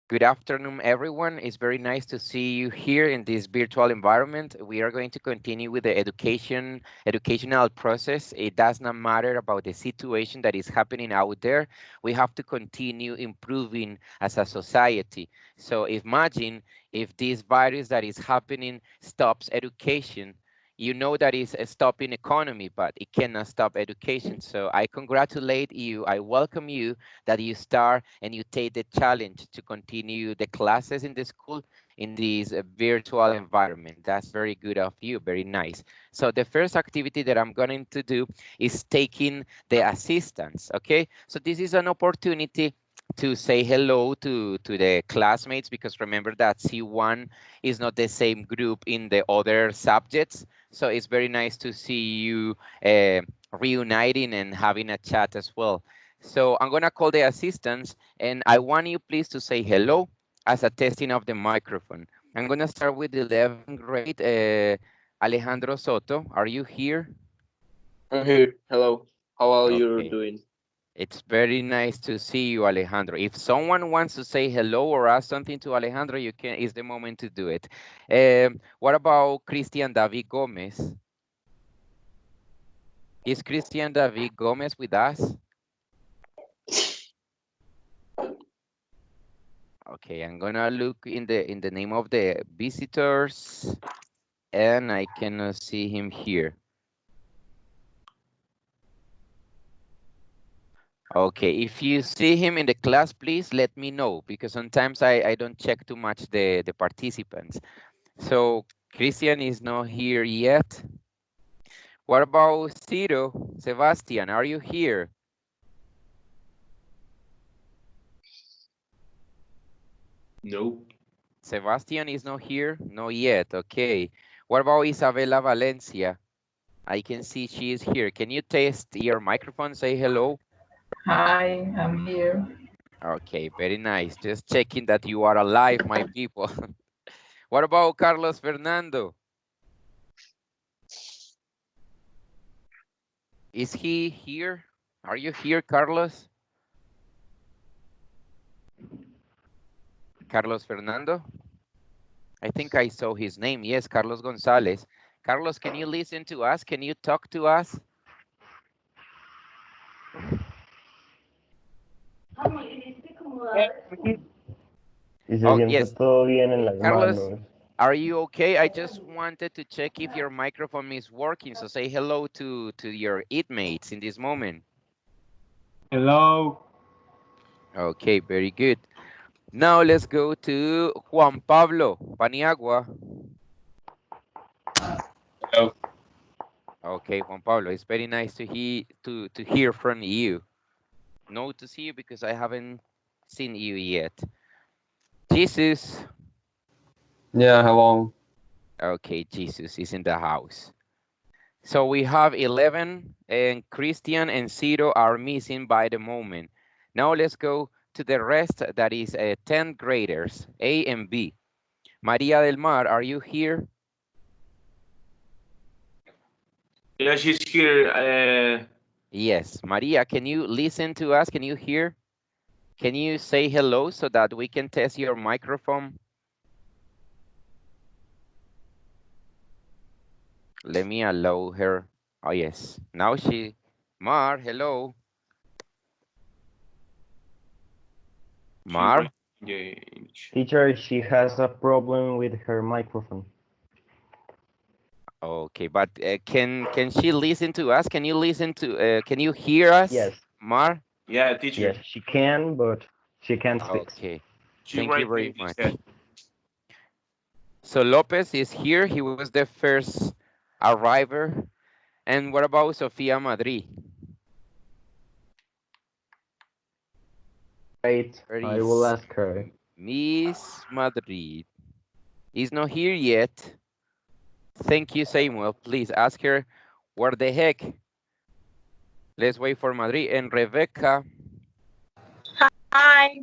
Good afternoon, everyone. It's very nice to see you here in this virtual environment. We are going to continue with the educational process. It does not matter about the situation that is happening out there. We have to continue improving as a society. So imagine if this virus that is happening stops education. You know that is stopping economy, but it cannot stop education. So I congratulate you. I welcome you that you start and you take the challenge to continue the classes in the school in this virtual environment. That's very good of you, very nice. So the first activity that I'm going to do is taking the assistance, okay? So this is an opportunity to say hello to the classmates, because remember that C1 is not the same group in the other subjects. So it's very nice to see you reuniting and having a chat as well. So I'm gonna call the assistants, and I want you please to say hello as a testing of the microphone. I'm gonna start with 11th grade. Alejandro Soto, are you here? I'm here. Hello. How are you Okay, doing? it's very nice to see you, Alejandro. If someone wants to say hello or ask something to Alejandro, you can. It's the moment to do it. What about Christian David Gomez? Is Christian David Gomez with us? Okay, I'm gonna look in the name of the visitors, and I cannot see him here. Okay, if you see him in the class, please let me know, because sometimes I don't check too much the participants. So Christian is not here yet. What about Ciro? Sebastian, are you here? No. Sebastian is not here? Not yet, okay. What about Isabela Valencia? I can see she is here. Can you test your microphone, say hello? Hi, I'm here. Okay, very nice. Just checking that you are alive, my people. What about Carlos Fernando? Is he here? Are you here, Carlos? Carlos Fernando? I think I saw his name. Yes, Carlos Gonzalez. Carlos, can you listen to us? Can you talk to us? Y se Oh, siente yes. todo bien en las Carlos, manos. are you okay? I just wanted to check if your microphone is working. So say hello to your mates in this moment. Hello. Okay, very good. Now let's go to Juan Pablo Paniagua. Hello. Okay, Juan Pablo, it's very nice to hear from you. No to see you because I haven't seen you yet. Jesus. Yeah, hello. Okay, Jesus is in the house. So we have 11, and Christian and Ciro are missing by the moment. Now let's go to the rest, that is 10th graders, A and B. Maria del Mar, are you here? Yeah, she's here. Yes. Maria, can you listen to us? Can you hear? Can you say hello so that we can test your microphone? Let me allow her. Oh, yes. Now Mar, hello. She went Mar? Teacher, she has a problem with her microphone. Okay, but can she listen to us? Can you listen to, can you hear us, Yes, Mar? Yeah, teacher. yes, she can, but she can't speak. Okay, She thank you right very in much. said. So Lopez is here. He was the first arriver. And what about Sofia Madrid? Right, Where I will is ask her. Miss Madrid? Is not here yet. Thank you, Samuel. Please ask her where the heck. Let's wait for Madrid. And Rebecca. Hi.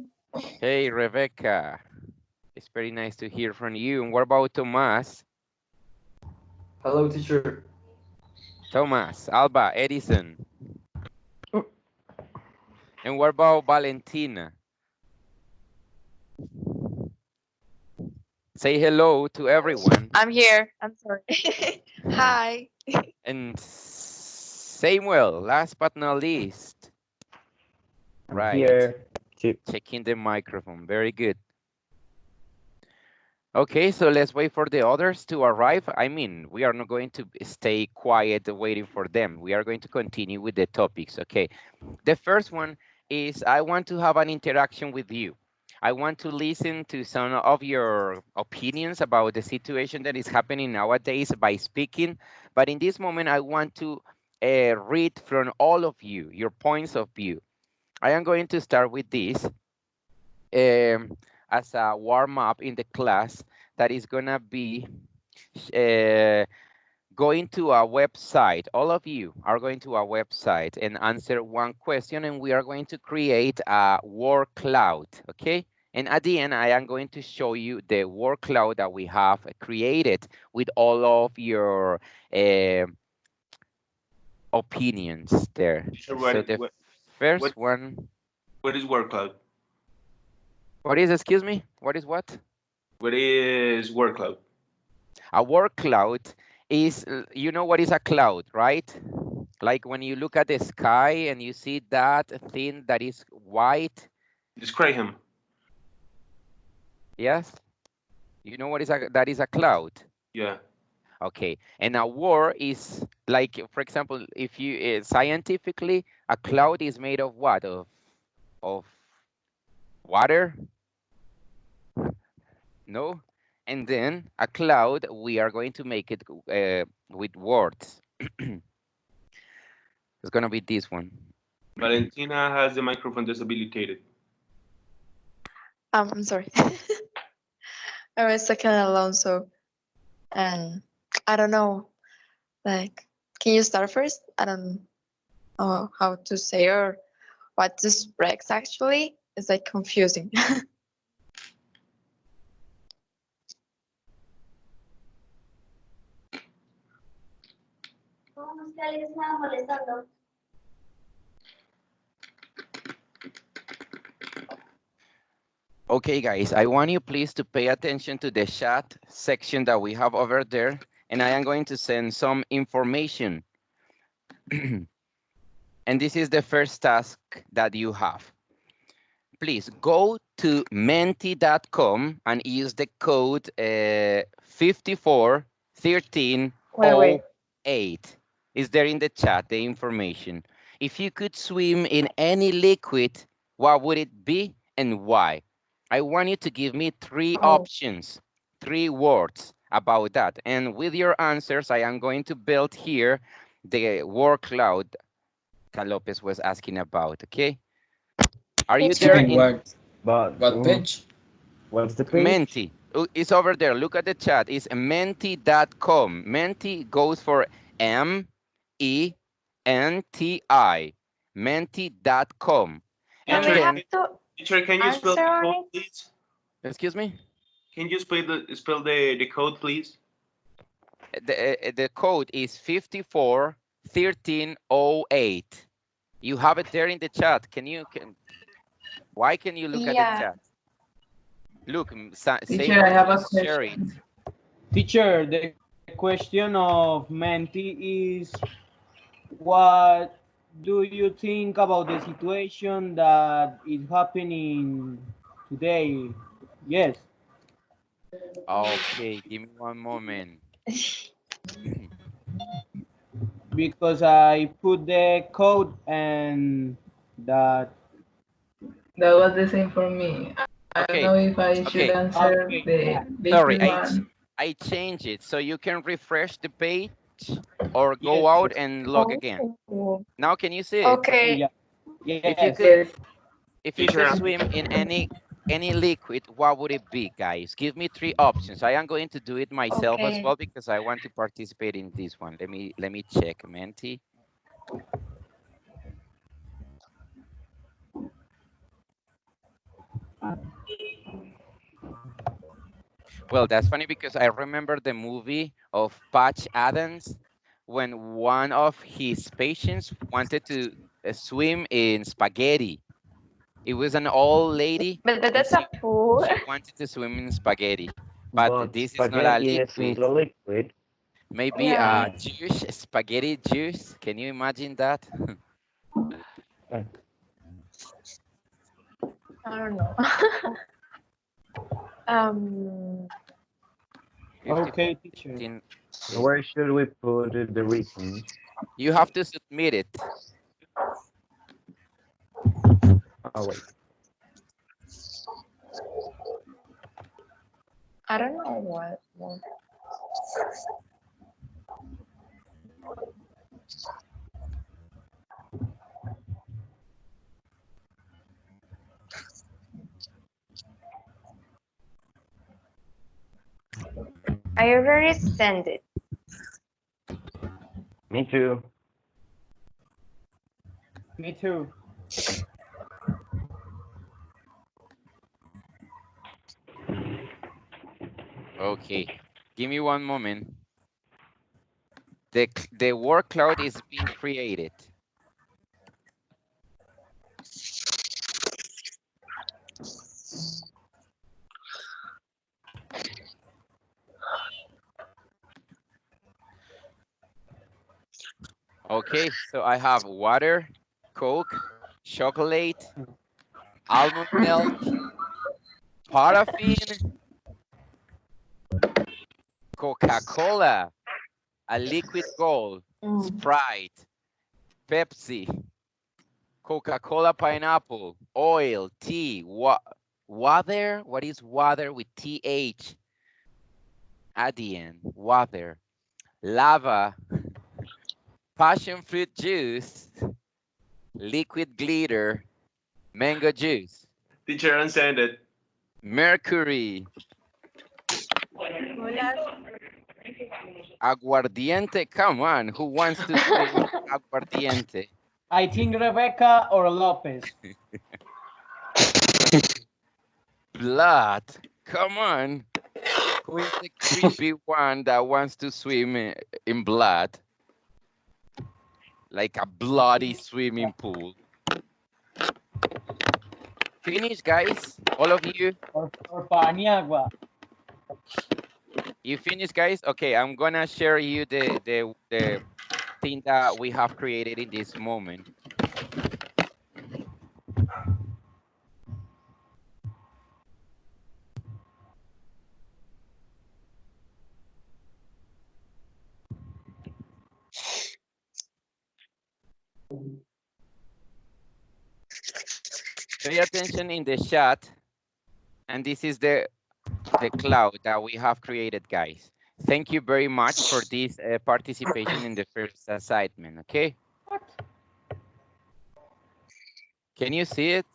Hey, Rebecca. It's very nice to hear from you. And what about Tomas? Hello, teacher. Thomas, Alba, Edison. And what about Valentina? Say hello to everyone. I'm here. I'm sorry. Hi. And Samuel, last but not least. I'm Right. here. Checking the microphone. Very good. Okay, so let's wait for the others to arrive. I mean, we are not going to stay quiet waiting for them. We are going to continue with the topics, okay? The first one is I want to have an interaction with you. I want to listen to some of your opinions about the situation that is happening nowadays by speaking. But in this moment, I want to read from all of you, your points of view. I am going to start with this as a warm up in the class that is going to be going to a website. All of you are going to a website and answer one question, and we are going to create a word cloud, okay? And at the end, I am going to show you the word cloud that we have created with all of your opinions there. Teacher, So the first what- one, what is word cloud? what is, excuse me? What is what? What is word cloud? A word cloud is, you know what is a cloud, right? Like when you look at the sky and you see that thing that is white. Describe him. Yes? You know what is that is a cloud? Yeah. Okay. And a word is like, for example, if you scientifically, a cloud is made of what? Of water? No? And then a cloud, we are going to make it with words. It's going to be this one. Valentina has the microphone disabilitated. I'm sorry. I was second alone, so I don't know. Like, can you start first? I don't know how to say or what this breaks actually. It's like confusing. Okay, guys, I want you please to pay attention to the chat section that we have over there, and I am going to send some information. And this is the first task that you have. Please go to menti.com and use the code 541308. Is there in the chat, the information. If you could swim in any liquid, what would it be and why? I want you to give me three options, 3 words about that. And with your answers, I am going to build here the word cloud that Lopez was asking about, okay? Are you there? Teacher. But What page? what's the page? Menti. It's over there. Look at the chat. It's menti.com. Menti goes for MENTI. Menti.com. And we then, have to Teacher, can you spell the answer on code, it? please? excuse me, Can you spell the code, please? the code is 541308. You have it there in the chat. Why can you look at the Yeah. chat? Look, Teacher, I have a share it. question. Teacher, the question of Menti is, what do you think about the situation that is happening today? Yes. Okay, give me one moment. Because I put the code and that. That was the same for me. I don't Okay, know if I should okay. answer Okay. the Sorry, liquid one. I changed it so you can refresh the page or Yes, go out yes. and log again. Oh, Now can you see it? okay. Yeah. If you Yes. could, Yes. if you could Teacher, swim in any liquid, what would it be, guys? Give me 3 options. I am going to do it myself as Okay. well because I want to participate in this one. Let me check, Menti. Well, that's funny because I remember the movie of Patch Adams when one of his patients wanted to swim in spaghetti. It was an old lady But and that's a pool. she wanted to swim in spaghetti. But this is not a spaghetti is in liquid. the liquid. Maybe Yeah. juice, spaghetti juice. Can you imagine that? I don't know. Okay, teacher. 15. Where should we put the reasons? You have to submit it. Oh, wait. I don't know what. I already sent it. Me too. Me too. Okay, give me one moment. The word cloud is being created. Okay, so I have water, Coke, chocolate, almond milk, paraffin, Coca-Cola, a liquid gold, Sprite, Pepsi, Coca-Cola pineapple, oil, tea, water. What is water with TH at the end? Water, lava, passion fruit juice, liquid glitter, mango juice, Teacher, unsend it. mercury, aguardiente. Come on, who wants to swim aguardiente? I think Rebecca or Lopez. Blood. Come on. Who is the creepy one that wants to swim in blood? Like a bloody swimming pool. Finish, guys? All of you? Or Paniagua. You finish, guys? Okay, I'm gonna share you the thing that we have created in this moment. Pay attention in the chat, and this is the cloud that we have created, guys. Thank you very much for this participation in the first assignment, okay? Can you see it?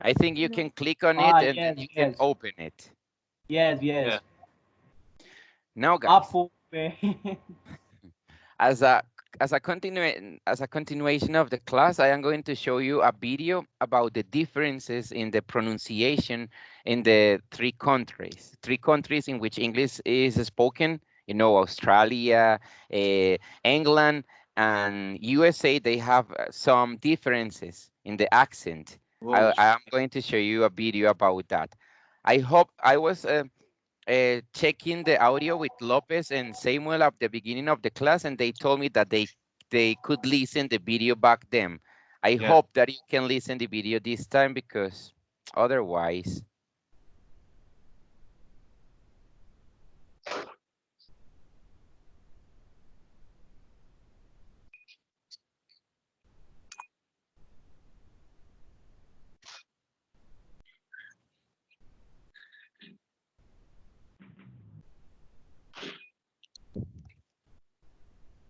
I think you can click on it and Yes, you can yes. open it. Yes. Yeah. Now, guys, Apple. as a continuation of the class, I am going to show you a video about the differences in the pronunciation in the three countries in which English is spoken. You know, Australia, England, and USA. They have some differences in the accent. I am going to show you a video about that. I hope I was checking the audio with Lopez and Samuel at the beginning of the class, and they told me that they could listen the video back then. I hope that you can listen the video this time, because otherwise.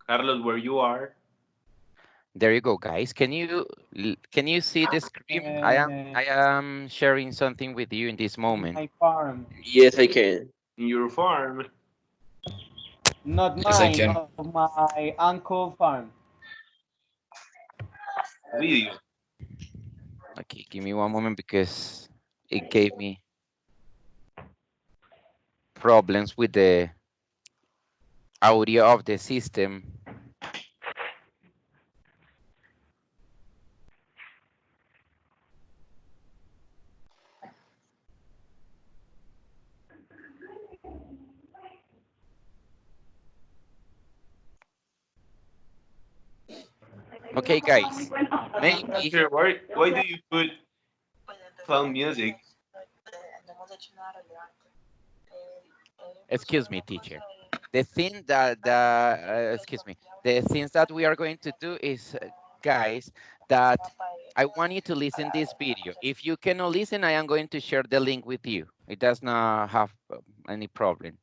Carlos, where you are? There you go, guys. Can you see the screen? I am sharing something with you in this moment. My farm. Yes, I can. In your farm. Not Yes, I mine, can. of my uncle farm. Video. Okay, give me one moment, because it gave me problems with the audio of the system. Okay, guys, maybe, Teacher, why do you put clown music? excuse me, teacher. The thing that, excuse me, the things that we are going to do is, guys, that I want you to listen this video. If you cannot listen, I am going to share the link with you. It does not have any problem.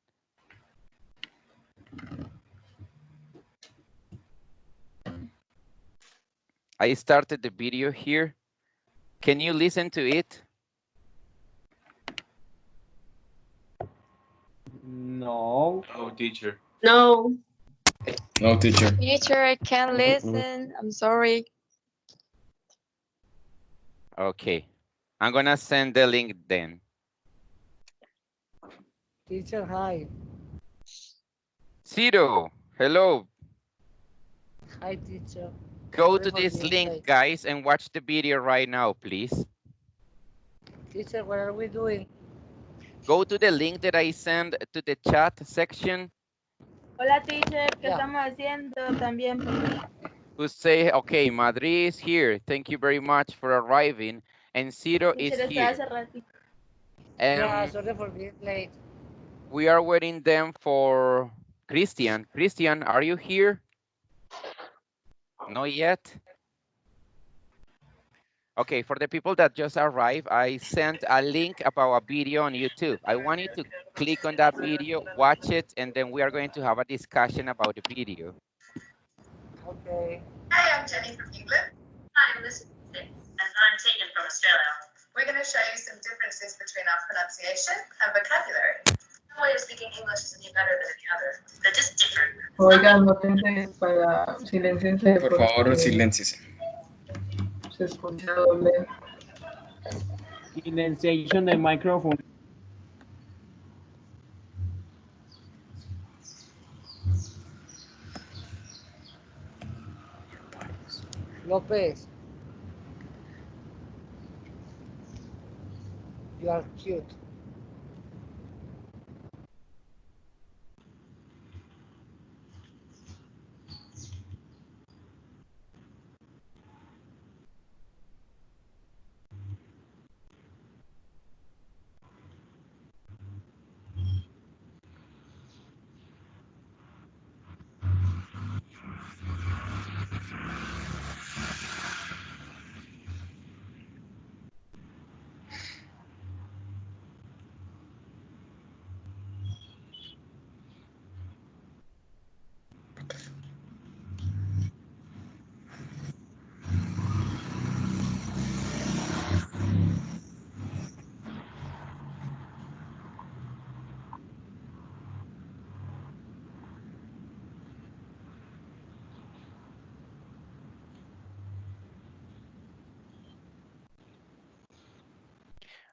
I started the video here. Can you listen to it? No. Oh, teacher. No. No, teacher. Teacher, I can't listen. I'm sorry. Okay. I'm gonna send the link then. Teacher, hi. Ciro, hello. Hi, teacher. Go Sorry to for this being link, late. guys, and watch the video right now, please. Teacher, what are we doing? Go to the link that I sent to the chat section. Hola, teacher. ¿Qué Yeah. estamos haciendo también? Who say, okay, Madrid is here. Thank you very much for arriving. And Ciro is Teacher, está here. hace ratito. Yeah, And sorry for being late. we are waiting them for Christian. Christian, are you here? Not yet. Okay, for the people that just arrived, I sent a link about a video on YouTube. I want you to click on that video, watch it, and then we are going to have a discussion about the video. Okay. Hi, I'm Jenny from England. Hi, I'm Lucy from the States. And I'm Tegan from Australia. We're going to show you some differences between our pronunciation and vocabulary. No way of speaking English is any better than any other. They're just different. Oigan, voten para silenciense Por favor, porque silénciese. se escucha doble. Silenciation del microphone. Lopez. You are cute.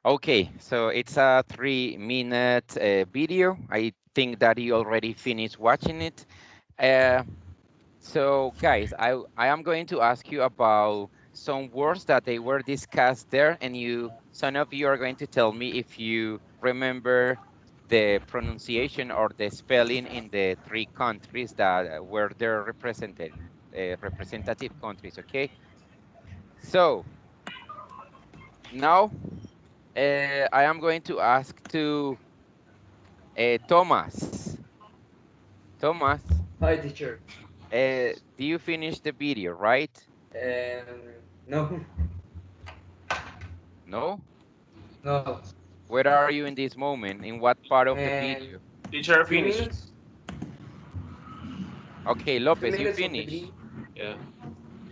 Okay, so it's a 3-minute video. I think that you already finished watching it. So guys, I am going to ask you about some words that they were discussed there, and some of you are going to tell me if you remember the pronunciation or the spelling in the 3 countries that were their representative countries, okay? So now I am going to ask to Thomas. Thomas, Hi, teacher. do you finish the video, right? No. No? No. Where are you in this moment? In what part of the And video? Teacher, few finish. minutes. Okay, Few Lopez, you minutes of the finish. video. Yeah.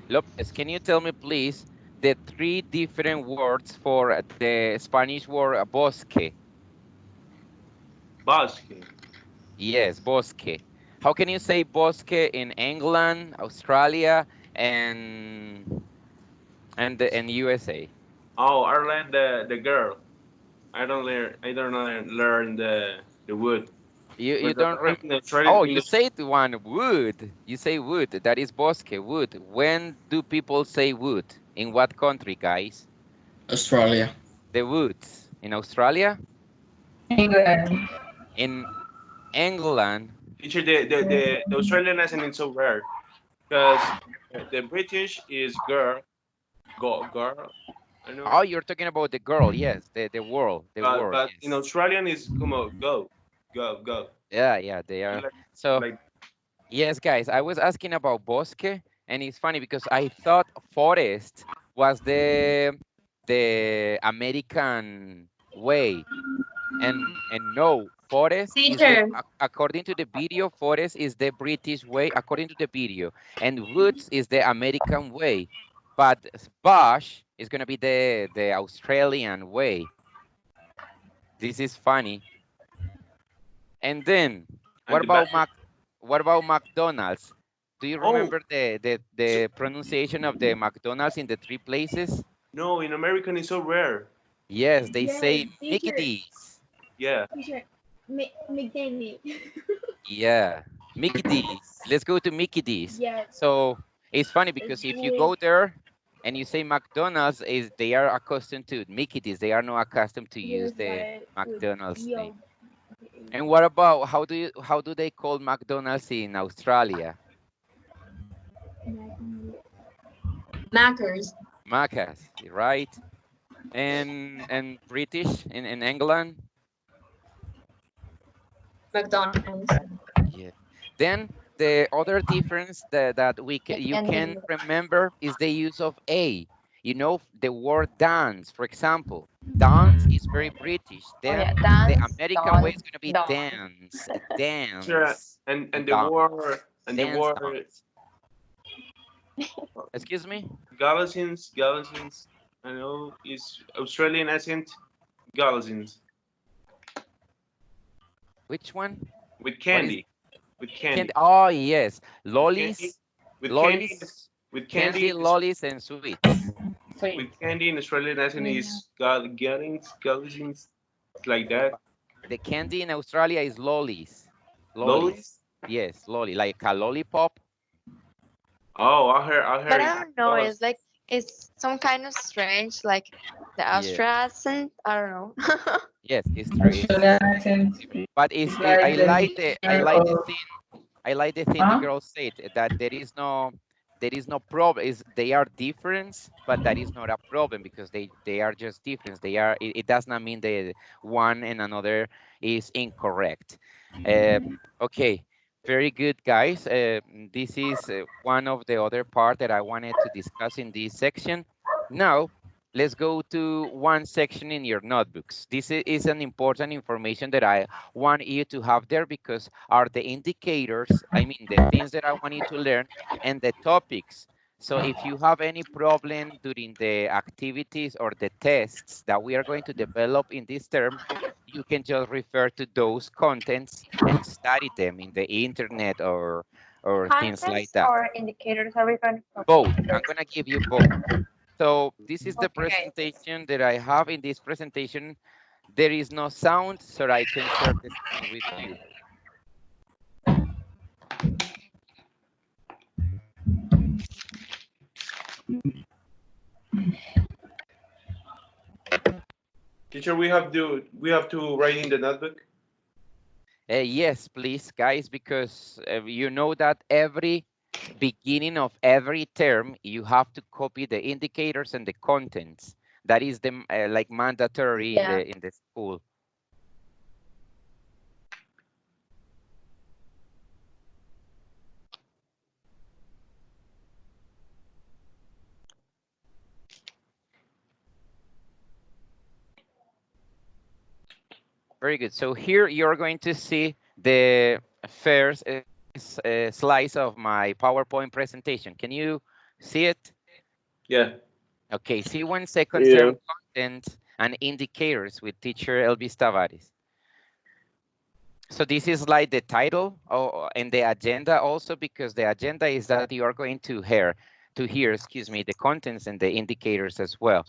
Lopez, can you tell me, please, the 3 different words for the Spanish word bosque? Bosque. Yes, bosque. How can you say bosque in England, Australia, and USA? Oh, Ireland, the girl. I don't learn the wood. You But the don't girl in the Australian Oh, in you the say the one wood. You say wood. That is bosque, wood. When do people say wood? In what country, guys? Australia. The woods. In Australia? England. In England? teacher, the Australian accent is so rare because The British is girl, girl. I know. Oh, you're talking about the girl, yes, the world, But in yes. Australian is como go, go, go. Yeah, they are. Like, So, like yes, guys, I was asking about bosque, and it's funny because I thought forest was the American way, and no, forest is the Teacher. according to the video, forest is the British way according to the video, and woods is the American way, but bush is gonna be the Australian way. This is funny. And then and what the back. about what about McDonald's? Do you Oh, remember so, the pronunciation of the McDonald's in the three places? no, in American it's so rare. Yes, they Yes, say Mickey teacher. D's. Yeah. Teacher. McDavid. Yeah, Mickey D's. Let's go to Mickey D's. Yes. So it's funny It's because if you with go there and you say McDonald's, is they are accustomed to Mickey D's. They are not accustomed to use with the what with McDonald's yo. name. And what about how do they call McDonald's in Australia? Mackers. Macas, right? And British in England. McDonald's. Yeah. Then the other difference that you can And remember is the use of a. You know, the word dance, for example. Dance is very British. oh yeah, Then the dance, American way dawn, is going to be dawn. dance, Sure. dance, And the dance, word dance, dance. Excuse me? Galatians, I know is Australian accent. Galatians Which one? with What is candy, with candy? candy, Oh, yes. with candy, Lollies, with candy, lollies, with candy, candy, lollies, and sweets. with candy in Australian accent is Galatians, like that. The candy in Australia is lollies. Lollies. Lollies. Yes, lolly, like a lollipop. Oh, I But heard. I don't know, it's like it's some kind of strange, like the Yeah. Austrian accent. I don't know. Yes, it's true. Australian accent. But It's like the mixture I like the of, thing. I like the thing the huh? girl said that there is no problem. Is they are different, but that is not a problem because they are just different. It does not mean that one and another is incorrect. Okay, very good, guys. This is one of the other part that I wanted to discuss in this section. Now, let's go to one section in your notebooks. This is an important information that I want you to have there because are the indicators, I mean, the things that I want you to learn and the topics. So if you have any problem during the activities or the tests that we are going to develop in this term, you can just refer to those contents and study them in the internet or things like Contents that. or indicators are we going to Both. I'm going to give you both. So this is the Okay. presentation that I have. In this presentation, there is no sound, so I can share the screen with you. Teacher, we have to write in the notebook. Yes, please, guys, because you know that every beginning of every term, you have to copy the indicators and the contents. That is the like mandatory Yeah. in the school. Very good. So here you're going to see the first slice of my PowerPoint presentation. Can you see it? Yeah. Okay, see 1 second Yeah. term content and indicators with teacher Elvis Tavares. So this is like the title and the agenda also, because the agenda is that you are going to hear, excuse me, the contents and the indicators as well.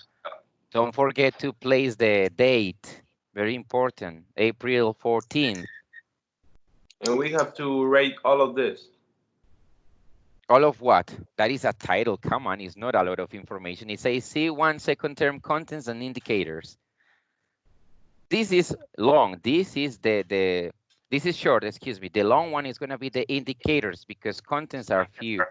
Don't forget to place the date. Very important, April 14th. And we have to write all of this. All of what? That is a title. Come on, it's not a lot of information. It says C1 second term contents and indicators. This is long. This is this is short, excuse me. The long one is going to be the indicators because contents are few.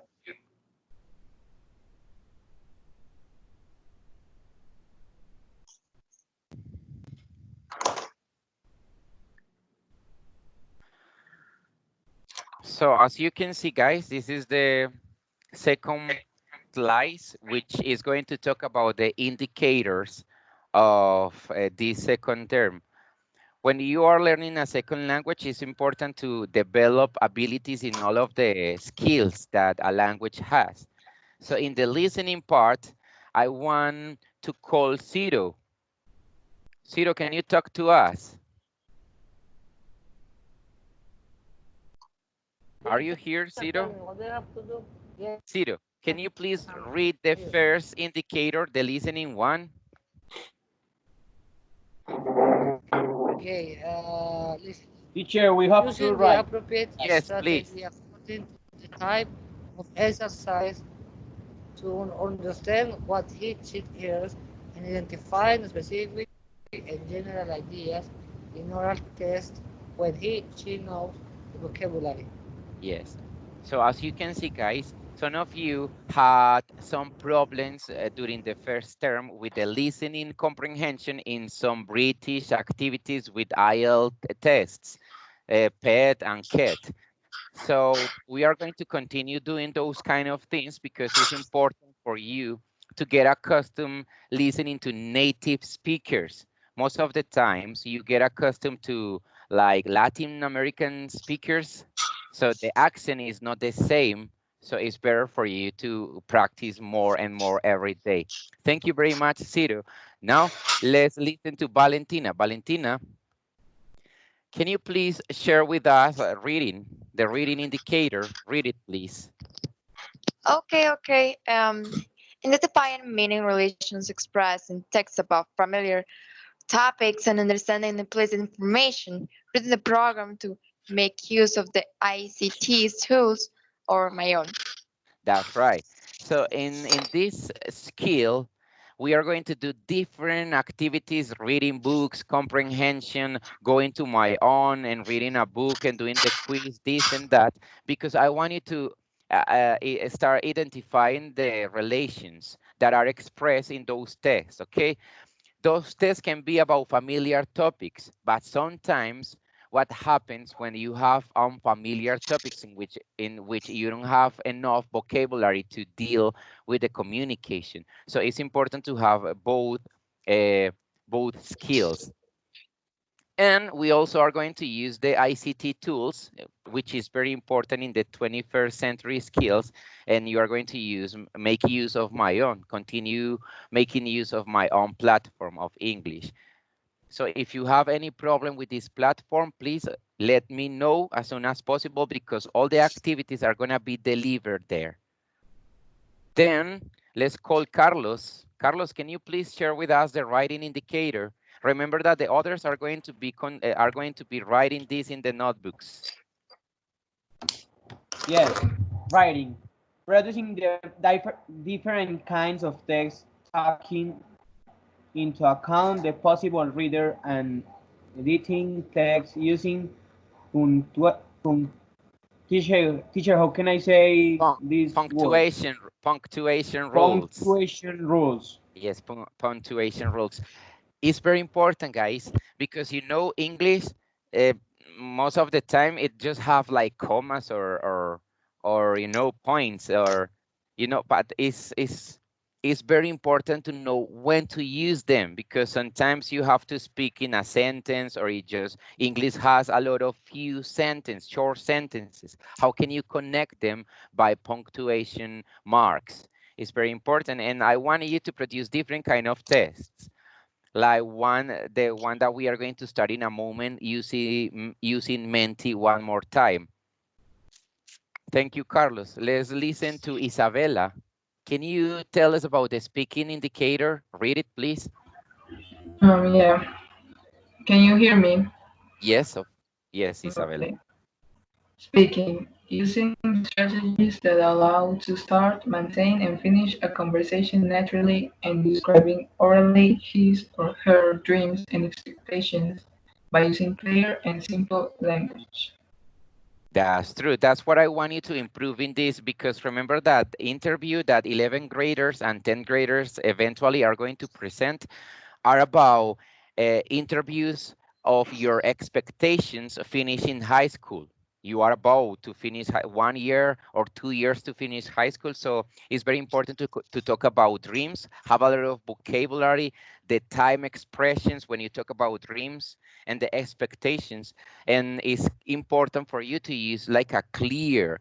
So as you can see, guys, this is the second slice, which is going to talk about the indicators of this second term. When you are learning a second language, it's important to develop abilities in all of the skills that a language has. So in the listening part, I want to call Ciro. Ciro, can you talk to us? Are you here, Ciro? What do I have to do? Yeah. Ciro, can you please read the first indicator, the listening one? Okay. Listen. Teacher, we have to Using the write. appropriate Yes, please. strategy according to the type of exercise to understand what she hears and identifying specific and general ideas in oral tests when she knows the vocabulary. Yes. So as you can see, guys, some of you had some problems during the first term with the listening comprehension in some British activities with IELTS tests, PET and CAT. So we are going to continue doing those kind of things because it's important for you to get accustomed listening to native speakers. Most of the times you get accustomed to like Latin American speakers. So the accent is not the same. So it's better for you to practice more and more every day. Thank you very much, Ciro. Now let's listen to Valentina. Valentina, can you please share with us the reading indicator? Read it, please. Okay. Identifying meaning relations expressed in text about familiar topics and understanding implicit information. Reading the program to make use of the ICT tools or my own. That's right. So in this skill, we are going to do different activities, reading books, comprehension, going to my own and reading a book and doing the quiz, this and that, because I want you to start identifying the relations that are expressed in those tests, okay? Those tests can be about familiar topics, but sometimes what happens when you have unfamiliar topics in which you don't have enough vocabulary to deal with the communication. So it's important to have uh, both skills. And we also are going to use the ICT tools, which is very important in the 21st century skills. And you are going to make use of my own, continue making use of my own platform of English. So if you have any problem with this platform, please let me know as soon as possible because all the activities are going to be delivered there. Then let's call Carlos. Carlos, can you please share with us the writing indicator? Remember that the others are going to be writing this in the notebooks. Yes, writing. Producing the different kinds of text, taking into account the possible reader and editing text using teacher, how can I say this word? Punctuation rules. Punctuation rules. Yes, punctuation rules. It's very important, guys, because English, uh, most of the time it just have like commas or points or but it's very important to know when to use them because sometimes you have to speak in a sentence or English has a lot of short sentences. How can you connect them by punctuation marks? It's very important, and I want you to produce different kind of tests like the one that we are going to start in a moment using Menti one more time. Thank you, Carlos. Let's listen to Isabella. Can you tell us about the speaking indicator? Read it, please. Yeah. Can you hear me? Yes, yes, Isabella. Okay. Speaking, using strategies that allow to start, maintain, and finish a conversation naturally and describing orally his or her dreams and expectations by using clear and simple language. That's true. That's what I want you to improve in this because remember that interview that 11 graders and 10 graders eventually are going to present are about interviews of your expectations finishing high school. you are about to finish 1 year or 2 years to finish high school. So it's very important to talk about dreams, have a lot of vocabulary, the time expressions when you talk about dreams and the expectations. And it's important for you to use like a clear,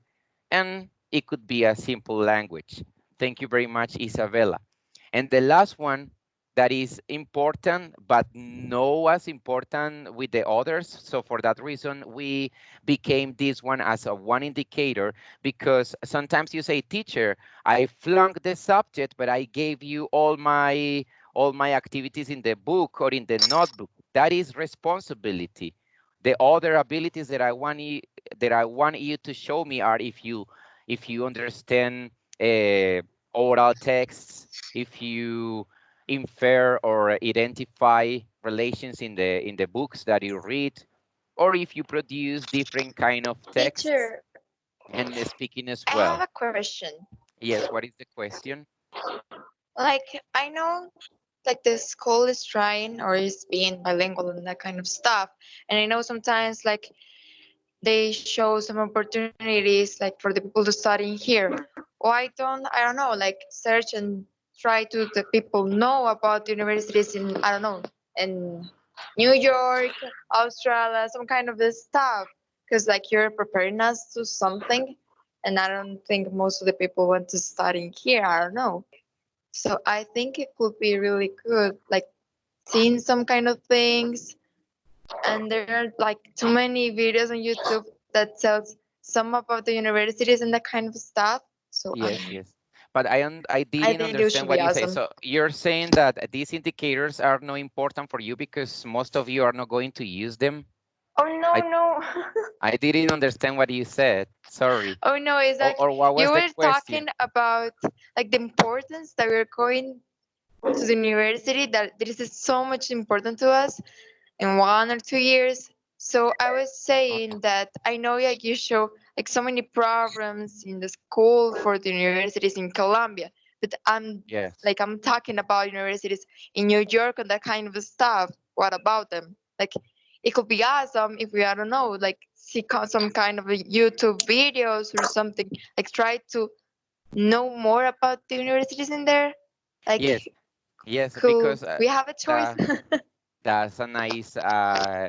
and it could be a simple language. Thank you very much, Isabella. And the last one that is important, but no as important with the others. So for that reason, we became this one as a one indicator, because sometimes you say, teacher, I flunked the subject, but I gave you all my activities in the book or in the notebook. That is responsibility. The other abilities that I want you to show me are if you understand oral texts, if you infer or identify relations in the books that you read, or if you produce different kind of texts Teacher, and speaking as I have well. a question. Yes, what is the question? Like, I know, like, the school is trying or is being bilingual and that kind of stuff. And I know sometimes, like, they show some opportunities, like, for the people to study here. Why don't, I don't know, like, search and try to the people know about universities in, I don't know, in New York, Australia, some kind of this stuff. Because, like, you're preparing us to something. And I don't think most of the people want to study here. I don't know. So I think it could be really good, like seeing some kind of things. And there are like too many videos on YouTube that tells some about the universities and that kind of stuff. So I Yes, don't know. yes. But I I didn't think it understand should be what you say. awesome. So you're saying that these indicators are not important for you because most of you are not going to use them? Oh no, I no. I didn't understand what you said. Sorry. Oh no, it's like Or what you was the were question? talking about like the importance that we're going to the university, that this is so much important to us in 1 or 2 years. So I was Okay. saying that I know like you show like so many programs in the school for the universities in Colombia, but Yes. I'm talking about universities in New York and that kind of stuff. What about them? Like it could be awesome if we, I don't know, like see some kind of a YouTube videos or something, like try to know more about the universities in there. Like Yes. Yes, could because we have a choice? that that's a nice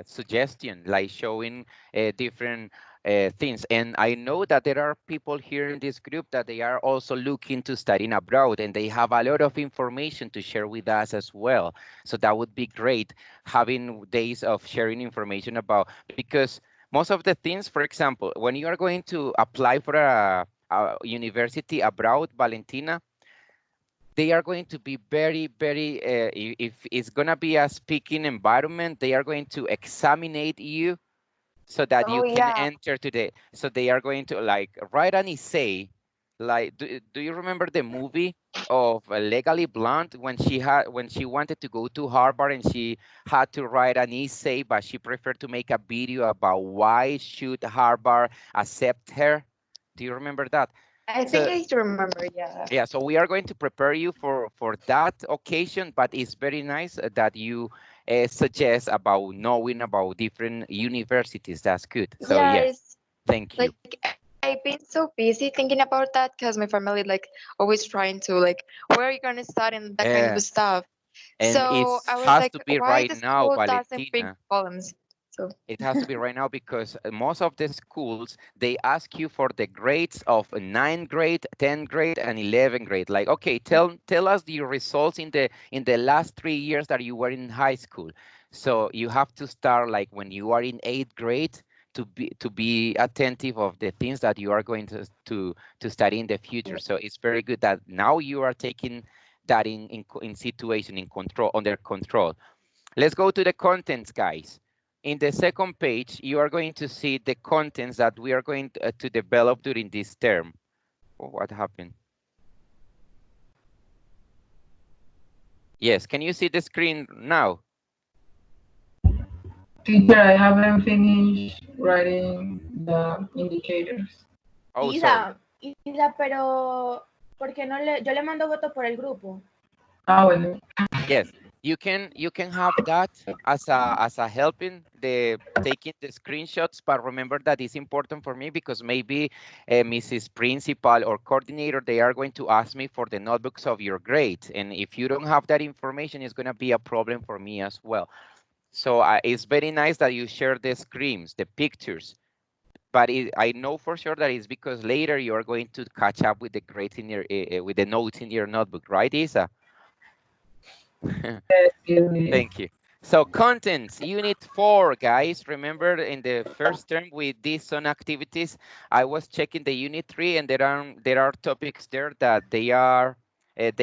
suggestion, like showing different things. And I know that there are people here in this group that they are also looking to studying abroad, and they have a lot of information to share with us as well. So that would be great, having days of sharing information about, because most of the things, for example, when you are going to apply for a university abroad, Valentina, they are going to be very, very, if it's going to be a speaking environment, they are going to examinate you so that Oh you can yeah. enter today. So they are going to like write an essay. Like, do you remember the movie of Legally Blonde when she wanted to go to Harvard and she had to write an essay, but she preferred to make a video about why should Harvard accept her? Do you remember that? I think So I remember, yeah. yeah, so we are going to prepare you for that occasion, but it's very nice that you suggest about knowing about different universities. That's good. So Yeah, yes, it's thank you. like I've been so busy thinking about that because my family like always trying to like where are you gonna start and that kind of Yeah, stuff. and it So I was has like, to be why right the now, school doesn't bring Valentina. columns? So It has to be right now because most of the schools, they ask you for the grades of ninth grade, 10th grade, and 11th grade. Like, okay, tell us your results in the last 3 years that you were in high school. So you have to start like when you are in 8th grade to be attentive of the things that you are going to study in the future. So it's very good that now you are taking that in situation in control under control. Let's go to the contents, guys. In the second page, you are going to see the contents that we are going to develop during this term. Oh, what happened? Yes, can you see the screen now? Teacher, I haven't finished writing the indicators. Oh, sorry. Isa, pero ¿por qué no le, yo le mando voto por el grupo? Ah, bueno. Yes. You can have that as a helping the taking the screenshots, but remember that it's important for me because maybe Mrs. Principal or coordinator, they are going to ask me for the notebooks of your grades, and if you don't have that information, it's going to be a problem for me as well. So it's very nice that you share the screens, the pictures, but I know for sure that it's because later you are going to catch up with the grades in your with the notes in your notebook, right, Isa? Yes, Billy. Thank you. So contents, unit 4, guys. Remember in the first term we did some activities. I was checking the unit 3 and there are topics there that they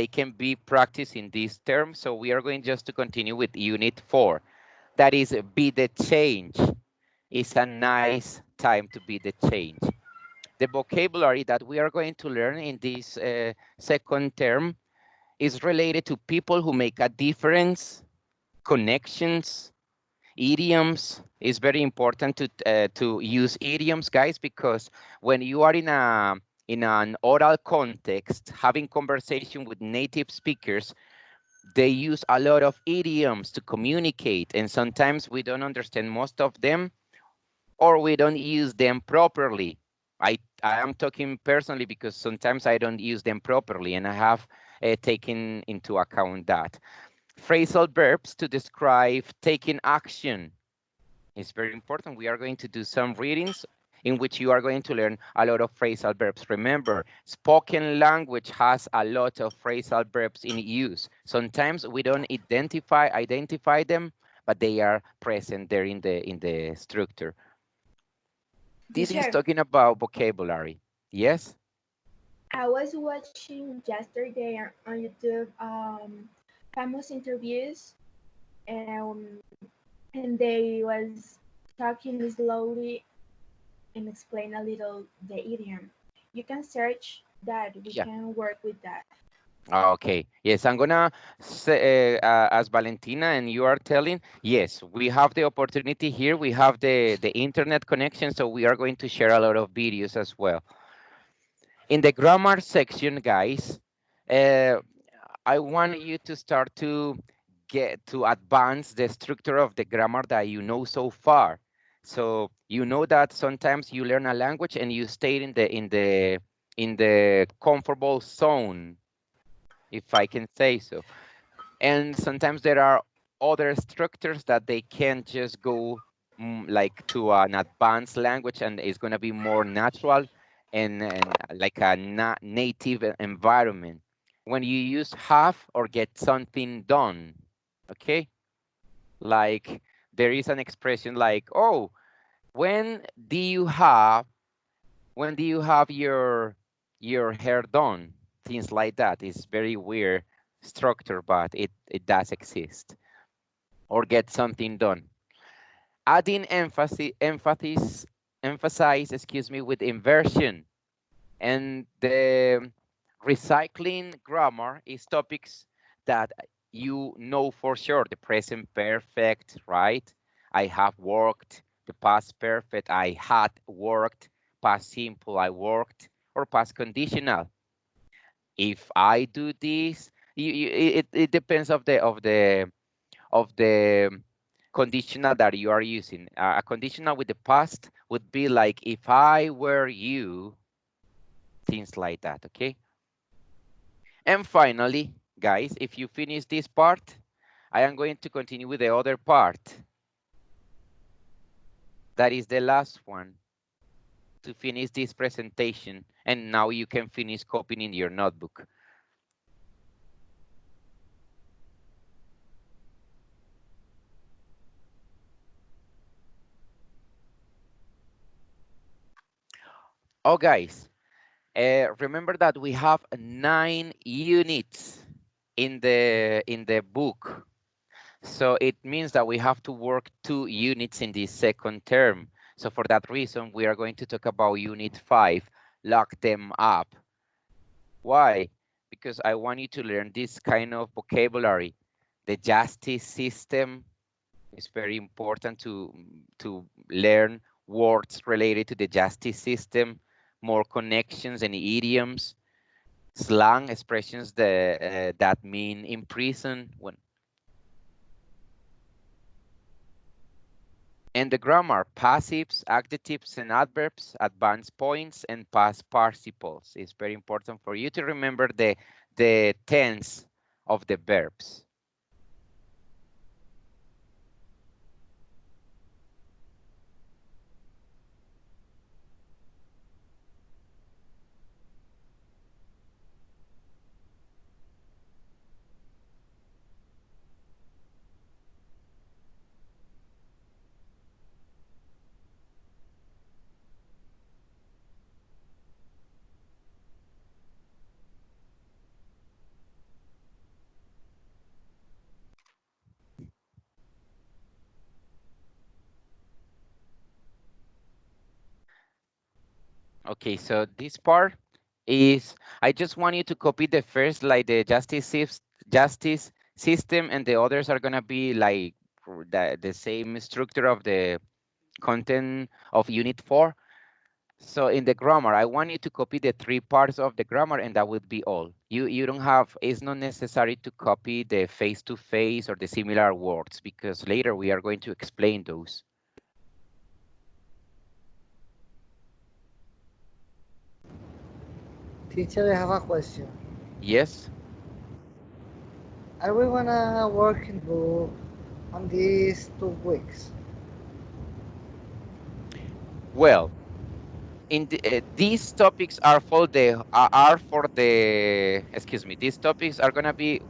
can be practiced in this term. So we are going just to continue with unit 4. That is be the change. It's a nice time to be the change. The vocabulary that we are going to learn in this second term is related to people who make a difference, connections, idioms. Is very important to use idioms, guys, because when you are in an oral context, having conversation with native speakers, they use a lot of idioms to communicate, and sometimes we don't understand most of them, or we don't use them properly. I am talking personally because sometimes I don't use them properly, and I have taken into account that. Phrasal verbs to describe taking action. It's very important. We are going to do some readings in which you are going to learn a lot of phrasal verbs. Remember, spoken language has a lot of phrasal verbs in use. Sometimes we don't identify them, but they are present there in the structure. This is Teacher, talking about vocabulary. Yes? I was watching yesterday on YouTube famous interviews, um, and they was talking slowly and explain a little the idiom. You can search that. We Yeah. can work with that. Okay. Yes, I'm gonna say, as Valentina and you are telling, yes, we have the opportunity here. We have the internet connection, so we are going to share a lot of videos as well. In the grammar section, guys, uh, I want you to start to get to advance the structure of the grammar that you know so far. So you know that sometimes you learn a language and you stay in the comfortable zone, if I can say so. And sometimes there are other structures that they can just go like to an advanced language, and it's going to be more natural and like a native environment. When you use have or get something done, okay? Like there is an expression like, oh, when do you have your hair done? Things like that. It's very weird structure, but it does exist. Or get something done. Adding emphasize, excuse me, with inversion. And the recycling grammar is topics that you know for sure. The present perfect, right? I have worked. The past perfect, I had worked. Past simple, I worked. Or past conditional. If I do this, it depends of the conditional that you are using. A conditional with the past would be like, if I were you, things like that, okay? And finally, guys, if you finish this part, I am going to continue with the other part. That is the last one to finish this presentation. And now you can finish copying in your notebook. Oh, guys, remember that we have 9 units in the book. So it means that we have to work 2 units in this second term. So for that reason, we are going to talk about unit 5, lock them up. Why? Because I want you to learn this kind of vocabulary. The justice system is very important to learn words related to the justice system, more connections and idioms, slang expressions that mean in prison. And the grammar, passives, adjectives, and adverbs, advanced points, and past participles. It's very important for you to remember the tense of the verbs. Okay, so this part is, I just want you to copy the first, like the justice system, and the others are gonna be like the same structure of the content of unit 4. So in the grammar, I want you to copy the 3 parts of the grammar, and that would be all. You don't have, it's not necessary to copy the face-to-face or the similar words, because later we are going to explain those. Teacher, I have a question. Yes? Are we gonna work in book on these 2 weeks? Well, in these topics are for the, excuse me, these topics are gonna be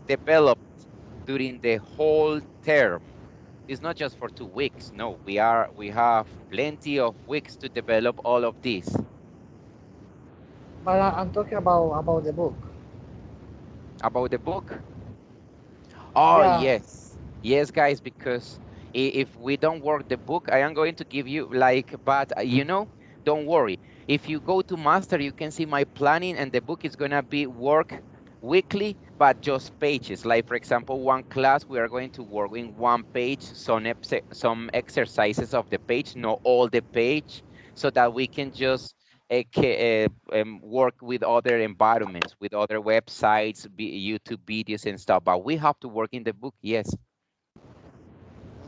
developed during the whole term. It's not just for 2 weeks. No, we have plenty of weeks to develop all of these. But I'm talking about the book. About the book. Oh, Yeah, yes. Yes, guys, because if we don't work the book, I am going to give you like, but don't worry. If you go to master, you can see my planning, and the book is going to be work weekly, but just pages. Like, for example, one class, we are going to work in one page, some exercises of the page, not all the page, so that we can just work with other environments, with other websites, YouTube videos and stuff. But we have to work in the book, yes.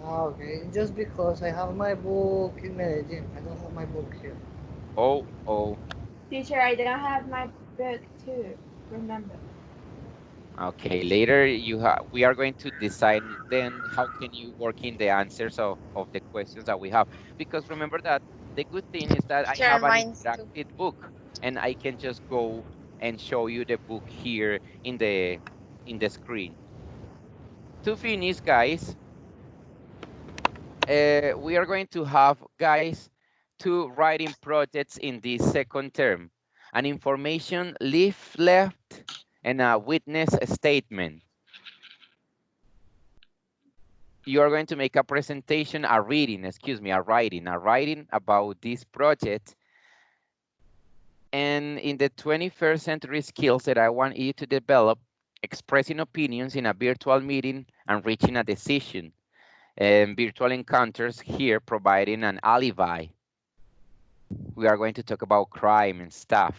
okay. Just because I have my book in Medellin, I don't have my book here. Oh. Teacher, I don't have my book too. Remember. Okay, later we are going to decide then how can you work in the answers of the questions that we have. Because remember that the good thing is that I Teacher, have an mine's too. interactive book, and I can just go and show you the book here in the screen. To finish, guys, we are going to have, guys, 2 writing projects in this second term: an information leaflet and a witness statement. You are going to make a presentation, a writing about this project. And in the 21st century skills that I want you to develop: expressing opinions in a virtual meeting and reaching a decision. And virtual encounters here providing an alibi. We are going to talk about crime and stuff.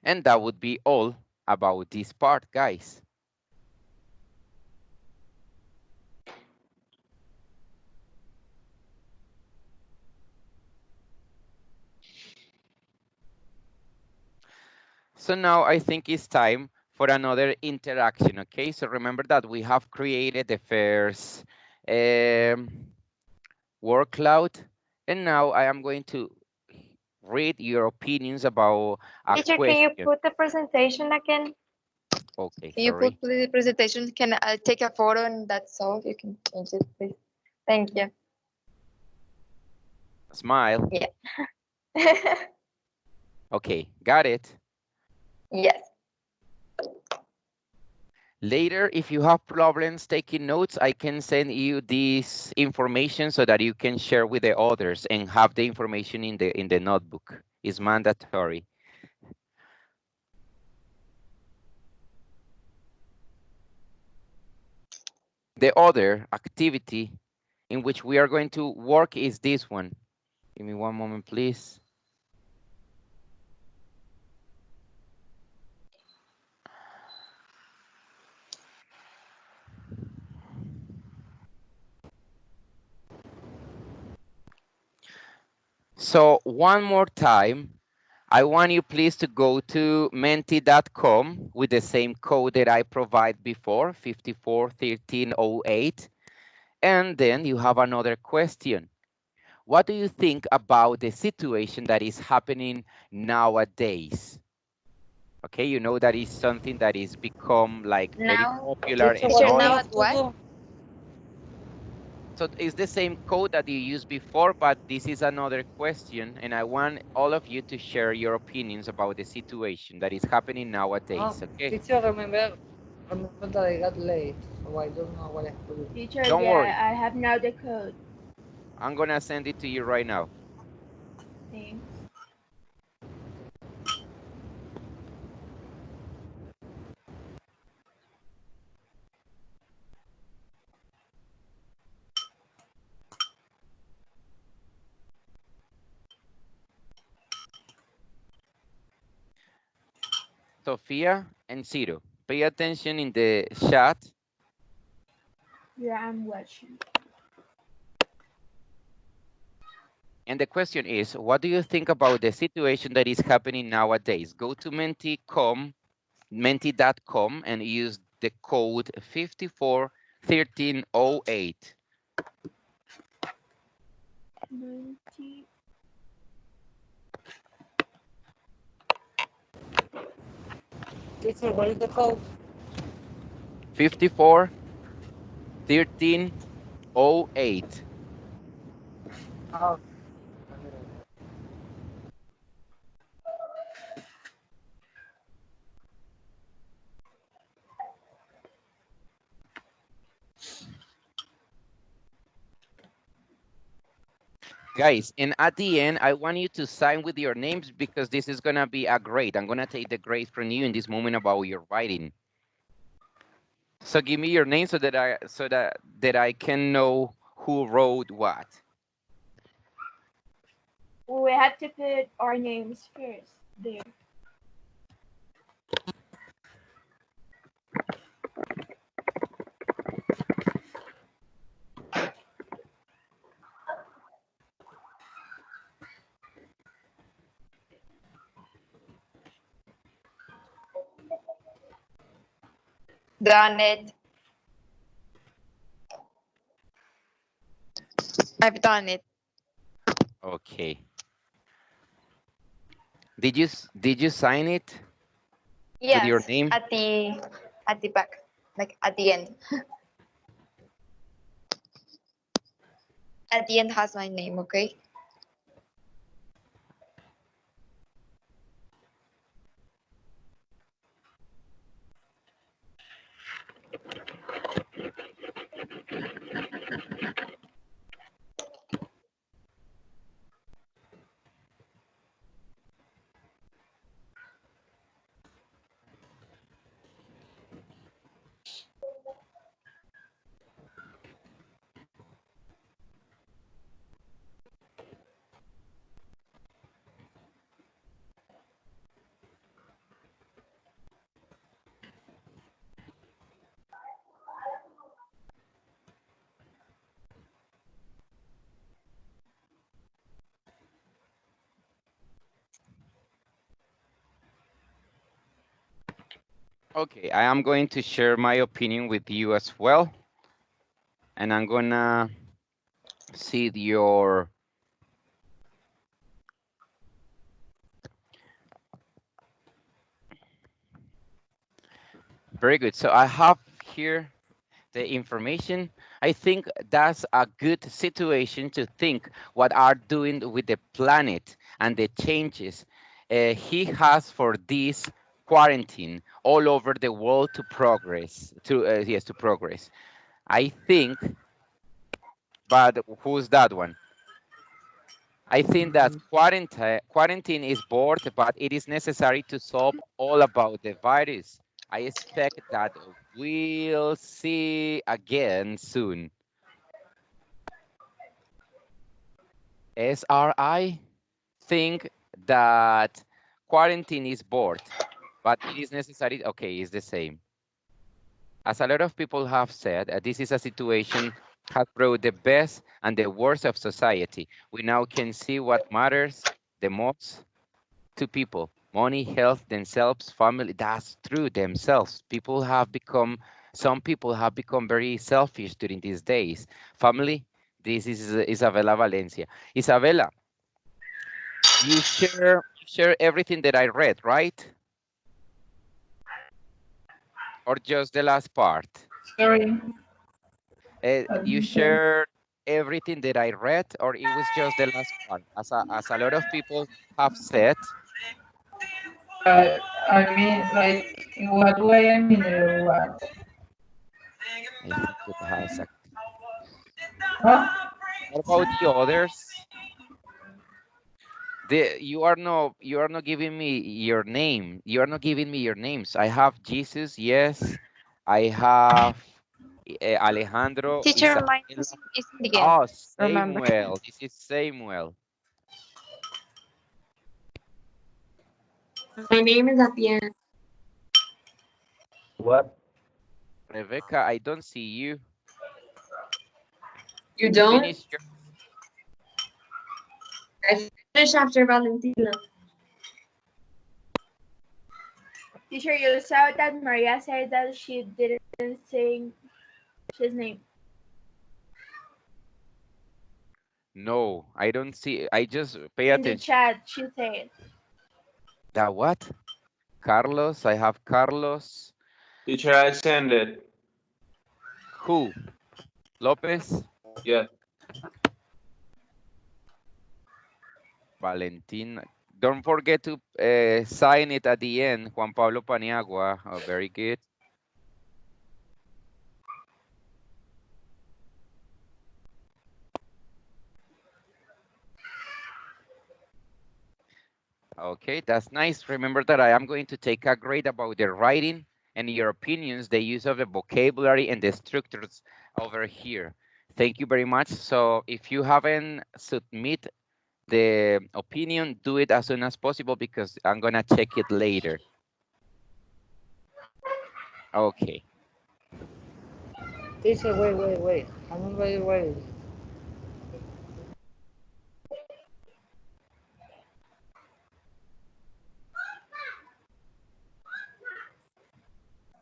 And that would be all about this part, guys. So now I think it's time for another interaction, okay? So remember that we have created the first word cloud, and now I am going to read your opinions about a Teacher, can you question. put the presentation again? Okay, Can you sorry. put the presentation? Can I take a photo and that's all? You can change it, please. Thank you. Smile. Yeah. Okay, got it. Yes. Later, if you have problems taking notes, I can send you this information so that you can share with the others and have the information in the notebook. It's mandatory. The other activity in which we are going to work is this one. Give me one moment, please. So one more time, I want you please to go to menti.com with the same code that I provide before, 541308. And then you have another question. What do you think about the situation that is happening nowadays? Okay, you know that is something that is become like very Now, popular Teacher, and what teacher, do we now noisy. have at to what? do? So it's the same code that you used before, but this is another question, and I want all of you to share your opinions about the situation that is happening nowadays, okay? Teacher, remember that I got late, so I don't know what I have to do. Teacher, Don't yeah, worry, I have now the code. I'm gonna send it to you right now. Thanks. Sophia and Ciro, pay attention in the chat. Yeah, I'm watching. And the question is, what do you think about the situation that is happening nowadays? Go to menti.com and use the code 541308. 90. Teacher, what is the code? 541308. Oh, Guys, and at the end, I want you to sign with your names because this is gonna be a grade. I'm gonna take the grade from you in this moment about your writing. So give me your name so that I can know who wrote what. We have to put our names first there. Done it. I've done it. Okay. Did you sign it with your Yes, name? at the back, like at the end. At the end has my name, okay? Okay, I am going to share my opinion with you as well. And I'm gonna see your very good. So I have here the information. I think that's a good situation to think what are doing with the planet and the changes he has for this quarantine all over the world to progress to progress. I think, but who's that one? I think that quarantine is bored, but it is necessary to solve all about the virus. I expect that we'll see again soon. SRI think that quarantine is bored, but it is necessary. Okay, it's the same. As a lot of people have said, this is a situation has brought the best and the worst of society. We now can see what matters the most to people. Money, health, themselves, family. That's true, themselves. Some people have become very selfish during these days. Family, this is Isabella Valencia. Isabella, you share everything that I read, right? Or just the last part? Sorry. You Okay. shared everything that I read, or it was just the last part? As a lot of people have said, I mean, like, in what way? I mean, what? I think it has a. Huh? What about the others? You are not giving me your name. You are not giving me your names. I have Jesus, yes. I have Alejandro, Teacher, mine Isabella. isn't again. Oh, Remember. Samuel. This is Samuel. My name is at the end. What? Rebecca, I don't see you. You don't? Finish your. I finished after Valentina. Teacher, you saw that Maria said that she didn't say his name. No, I don't see. I just pay In the attention. chat, she said. That what? Carlos, I have Carlos. Teacher, I send it. Who? Lopez? Yeah. Valentin. Don't forget to sign it at the end. Juan Pablo Paniagua. Oh, very good. Okay, that's nice. Remember that I am going to take a grade about the writing and your opinions, the use of the vocabulary and the structures over here. Thank you very much. So if you haven't submit the opinion, do it as soon as possible because I'm gonna check it later. Okay. Teacher, wait. I'm not very ready.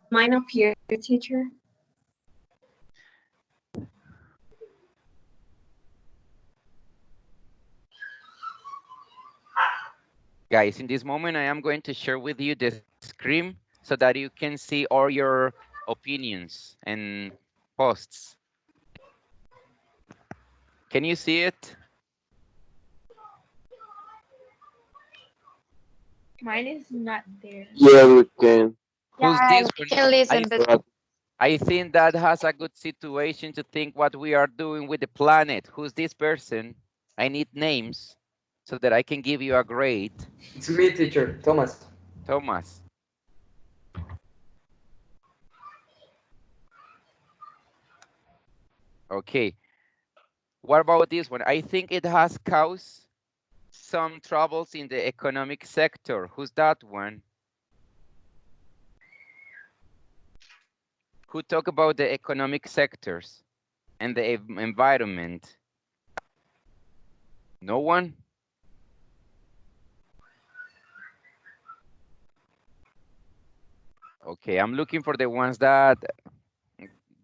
Mine up here, teacher. Guys, in this moment, I am going to share with you the screen so that you can see all your opinions and posts. Can you see it? Mine is not there. Yeah, we can. Who's Yeah, this we one? can listen, but I think that has a good situation to think what we are doing with the planet. Who's this person? I need names so that I can give you a grade. It's me, teacher. Thomas. Thomas. Okay. What about this one? I think it has caused some troubles in the economic sector. Who's that one? Who talk about the economic sectors and the environment? No one? Okay, I'm looking for the ones that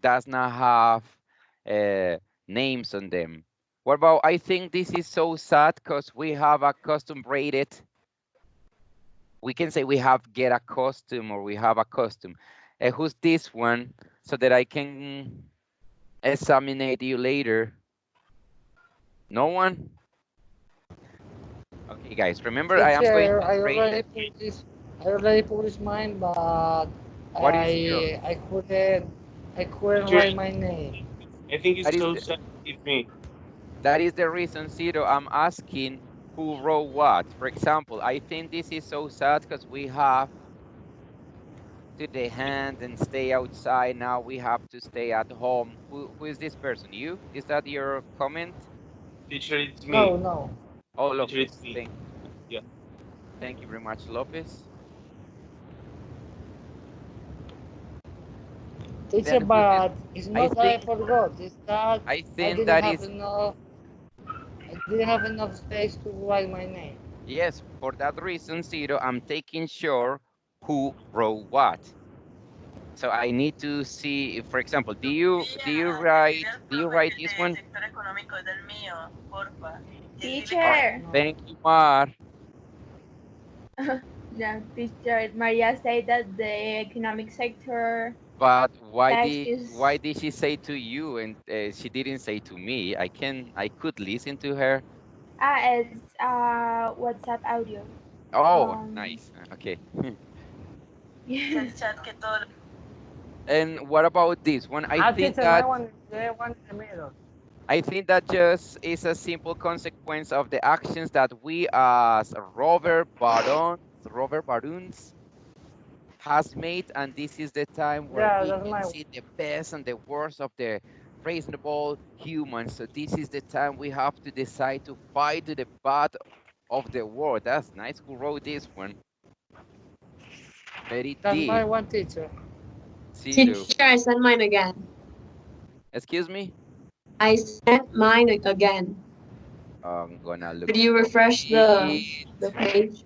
does not have names on them. What about, I think this is so sad because we have a custom rated. We can say we have get a costume or we have a costume. Who's this one so that I can examine you later? No one? Okay, guys, remember I am going Teacher, to grade you. I already published mine, but What is your? I couldn't Teacher, write my name. I think it's That is so the, sad. It's me. that is the reason, Ciro. I'm asking who wrote what. For example, I think this is so sad because we have to the hand and stay outside. Now we have to stay at home. Who is this person? You? Is that your comment? Teacher, it's me. No. Oh, Teacher, Lopez. it's me. Thank Yeah. Thank you very much, Lopez. Teacher, then with but it's I not that I think forgot. It's that I I think didn't that have is enough. I didn't have enough space to write my name. yes. For that reason, Zero, I'm taking sure who wrote what. So I need to see, if, for example, do you write this one? Oh, Teacher. No. thank you, Mar. Yeah, teacher. Maria said that the economic sector But why text did is why did she say to you and she didn't say to me? I could listen to her. it's WhatsApp audio. Oh, Um, nice. Okay. yes. And what about this one? I think Teacher, my that one, the one in the middle. I think that just is a simple consequence of the actions that we as Robert Barons has made, and this is the time where Yeah, we that's can my. see the best and the worst of the reasonable humans. So this is the time we have to decide to fight to the bad of the world. That's nice. Who wrote this one? Very That's my deep. one teacher. Zero. Teacher, I sent mine again. Excuse me? I sent mine again. I'm gonna look Could you for refresh it. the page?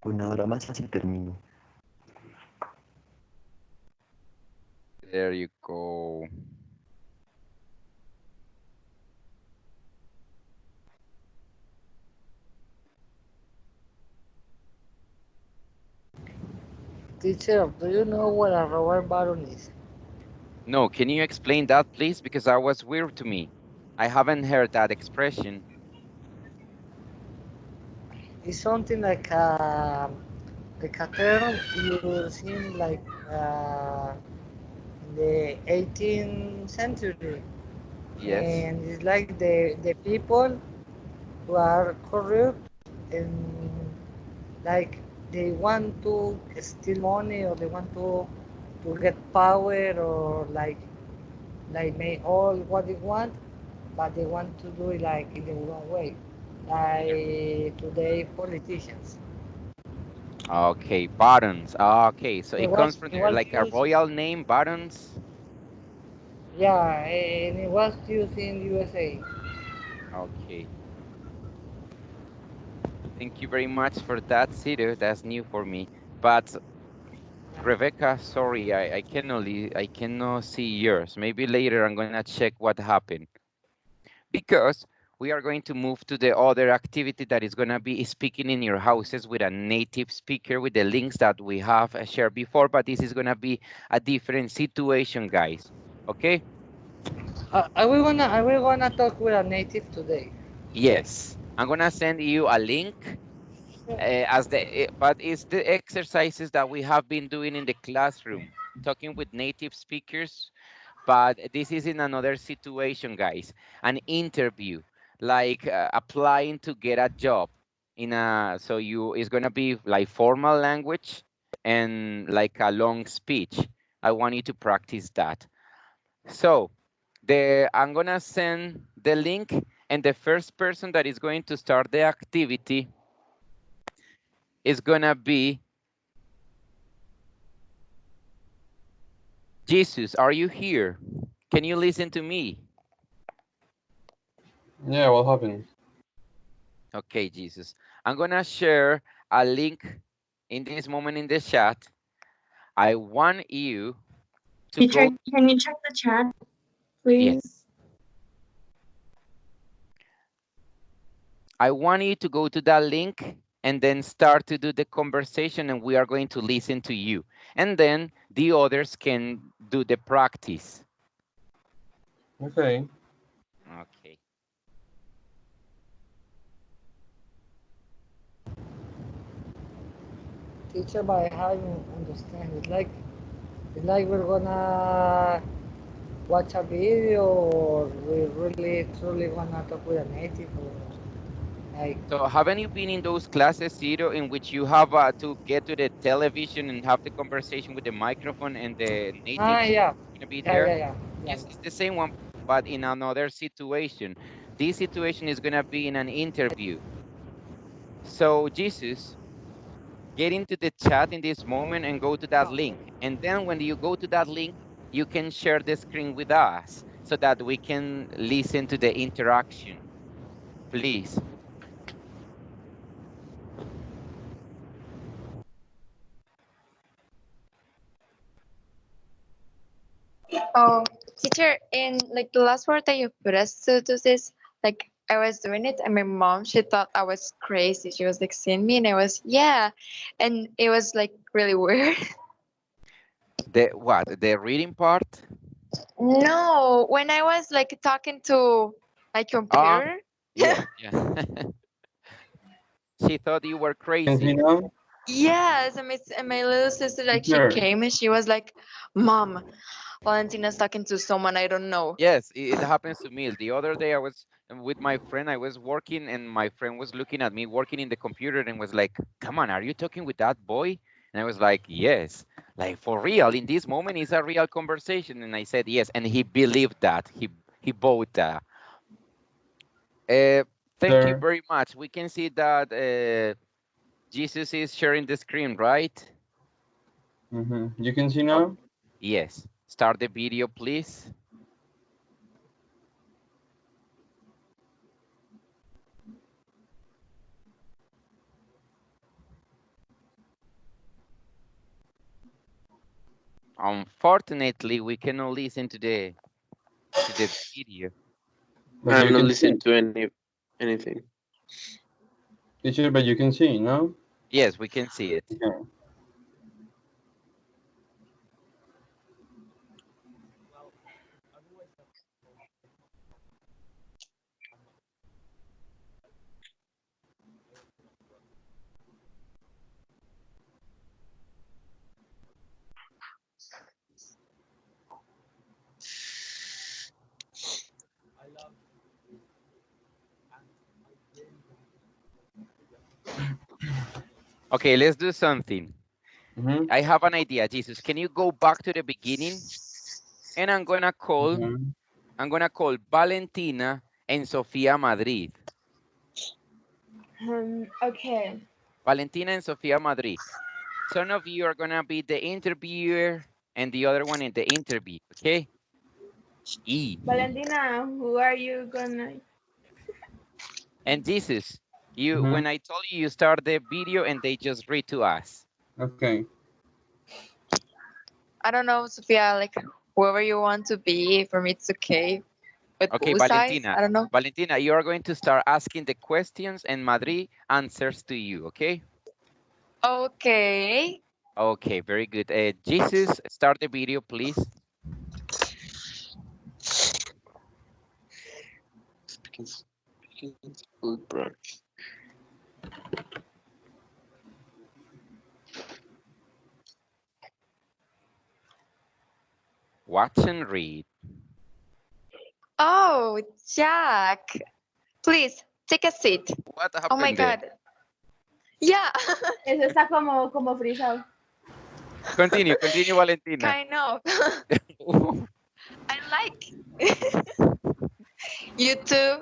Una hora más así termino. There you go. Teacher, do you know what a rubber baron is? No, can you explain that, please? Because that was weird to me. I haven't heard that expression. It's something like a term you seen like in the 18th century, Yes. and it's like the people who are corrupt and like they want to steal money or they want to get power or like make all what they want, but they want to do it like in the wrong way, like today politicians. Okay, Barons. Okay, so It it comes was from it there, was like a used, royal name, Barons. yeah, and it was used in USA. Okay. Thank you very much for that, Cito. That's new for me. But Rebecca, sorry, I cannot see yours. Maybe later I'm gonna check what happened. Because we are going to move to the other activity that is gonna be speaking in your houses with a native speaker with the links that we have shared before, but this is gonna be a different situation, guys. Okay? Are we gonna talk with a native today? Yes. I'm gonna send you a link but it's the exercises that we have been doing in the classroom, talking with native speakers, but this is in another situation, guys, an interview, like applying to get a job so it's going to be like formal language and like a long speech. I want you to practice that. So I'm going to send the link, and the first person that is going to start the activity is gonna be Jesus. Are you here? Can you listen to me? Yeah, what happened? Okay, Jesus. I'm gonna share a link in this moment in the chat. I want you to Teacher, go. can you check the chat, please? Yes. I want you to go to that link and then start to do the conversation, and we are going to listen to you. And then the others can do the practice. Okay. Okay. Teacher, by how you understand it's like we're gonna watch a video or we really truly gonna talk with a native or So haven't you been in those classes, Ciro, in which you have to get to the television and have the conversation with the microphone and the natives Yeah. gonna be Yeah, there? yeah, yeah. Yes, it's the same one, but in another situation. This situation is gonna be in an interview. So Jesus, get into the chat in this moment and go to that link. And then when you go to that link, you can share the screen with us so that we can listen to the interaction. Please. Oh, teacher, in like the last word that you put us to do this, like I was doing it and my mom, she thought I was crazy. She was like seeing me and I was, yeah. And it was like really weird. The what? The reading part? No, when I was like talking to my Ah, computer. yeah, yeah. She thought you were Can crazy. you know? Yes, and my little sister, like she Sure. came and she was like, Mom, Valentina's talking to someone I don't know. Yes, it happens to me. The other day I was with my friend, I was working and my friend was looking at me working in the computer and was like, come on, are you talking with that boy? And I was like, yes, like for real, in this moment it's a real conversation. And I said, yes, and he believed that. He bought that. Thank you Sir. very much. We can see that Jesus is sharing the screen, right? You can see Oh, now? yes. Start the video, please. Unfortunately, we cannot listen to the video. But I'm you not can listening see. to anything. Teacher, but you can see, no? Yes, we can see it. Okay. Okay, let's do something. I have an idea, Jesus. Can you go back to the beginning? And I'm gonna call Valentina and Sofia Madrid. Okay. Valentina and Sofia Madrid. Some of you are gonna be the interviewer and the other one in the interview, okay? E. Valentina, who are you gonna? And Jesus, you when I told you, you start the video and they just read to us. Okay. I don't know, Sophia, like whoever you want to be, for me it's okay. With Okay, both sides, Valentina. I don't know. Valentina, you are going to start asking the questions and Madrid answers to you, okay? Okay. Okay, very good. Jesus, start the video, please. Watch and read. Oh, Jack. Please, take a seat. What Oh my happened there? God. Yeah. Eso está como frisado. Continue, Valentina. Kind of. I like you too.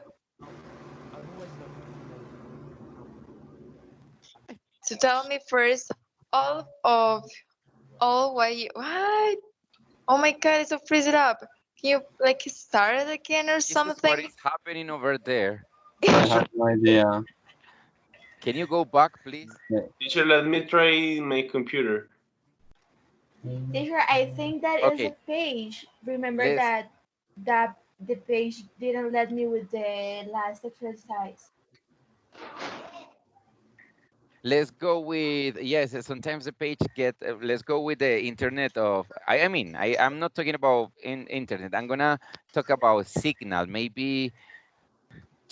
To tell me first all what? Oh my God, it's so freeze it up. Can you like start it again or Jesus, what something? is happening over there? I have no idea. Can you go back, please? Teacher, let me try my computer. Teacher, I think that is Okay. a page. Remember Let's that the page didn't let me with the last exercise. go with, yes, sometimes the page get, let's go with the internet of, I'm not talking about internet. I'm gonna talk about signal. Maybe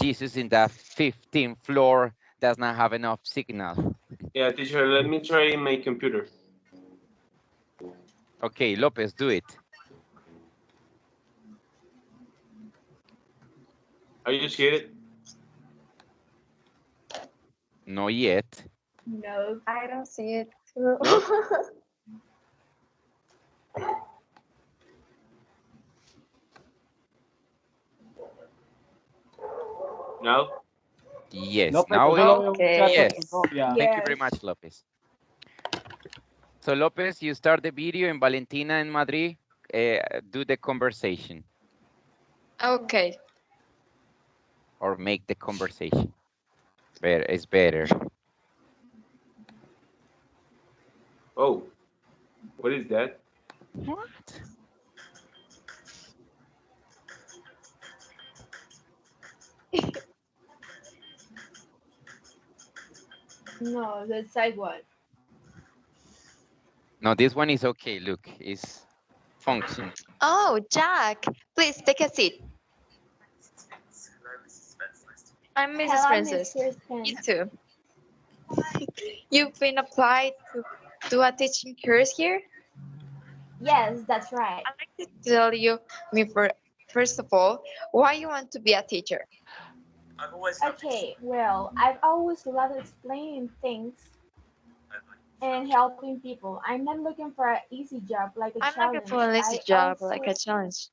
Jesus in that 15th floor does not have enough signal. Yeah, teacher, let me try my computer. Okay, Lopez, do it. I just hit it. Not yet. No. I don't see it too. No? No? Yes. López, Now yo solo veo un chat con Okay. tu yes. novia. Thank you very Yes. much, Lopez. So Lopez, you start the video, and Valentina and Madrid do the conversation Okay. or make the conversation. Better is better. Oh, what is that? What? No, that's like what? No, this one is okay. Look, it's function. Oh, Jack, please take a seat. I'm Mrs. Hello, Princess. Mr. You Spence. too. You've been applied to do a teaching course here? Yes, that's right. I'd like to tell you, first of all, why you want to be a teacher. Okay, well, I've always loved explaining things and helping people. I'm not looking for an easy job like a I'm looking challenge. for an easy I job, also like a challenge.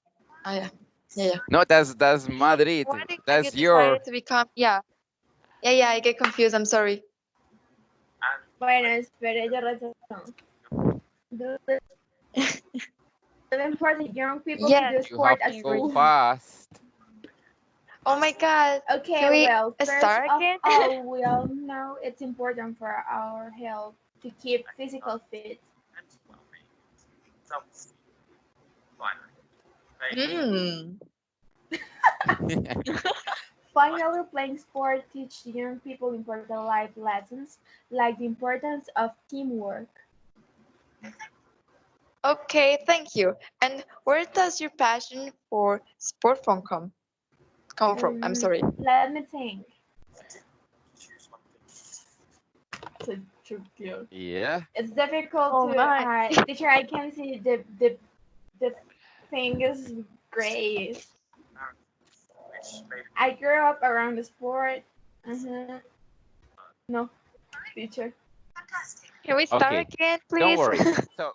Oh, yeah. Yeah. No, that's Madrid. Why did you That's your. decide to become, yeah, I get confused, I'm sorry. Bueno, espere, yo retorno. Do it for the young people to Yes, do You sport have at to go school. fast. Oh my God. Okay, Can we well, first start of again? all, we all know it's important for our health to keep physical fit. Hmm. Finally, playing sport teach young people important life lessons like the importance of teamwork. Okay, thank you. And where does your passion for sport come from? I'm sorry. Let me think. Yeah. It's difficult Oh my. to teacher. I can see the thing is great. I grew up around the sport. No, teacher. Can we start Okay. again, Don't please? worry. So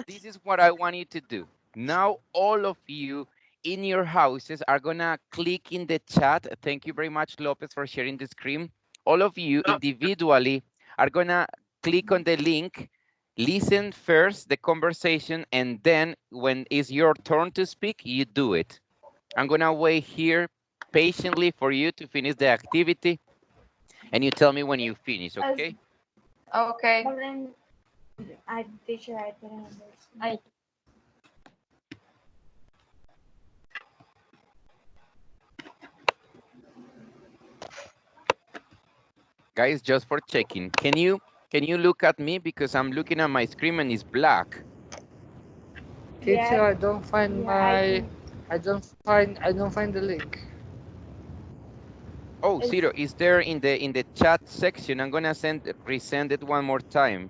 this is what I want you to do. Now, all of you in your houses are gonna click in the chat. Thank you very much, Lopez, for sharing the screen. All of you individually are gonna click on the link, listen first the conversation, and then when it's your turn to speak, you do it. I'm gonna wait here patiently for you to finish the activity, and you tell me when you finish, okay? Okay. But then, teacher, I didn't understand. Guys, just for checking, can you look at me because I'm looking at my screen and it's black? Teacher, I don't find Yeah, I don't find the link. Oh, Ciro, is there in the chat section? I'm gonna resend it one more time.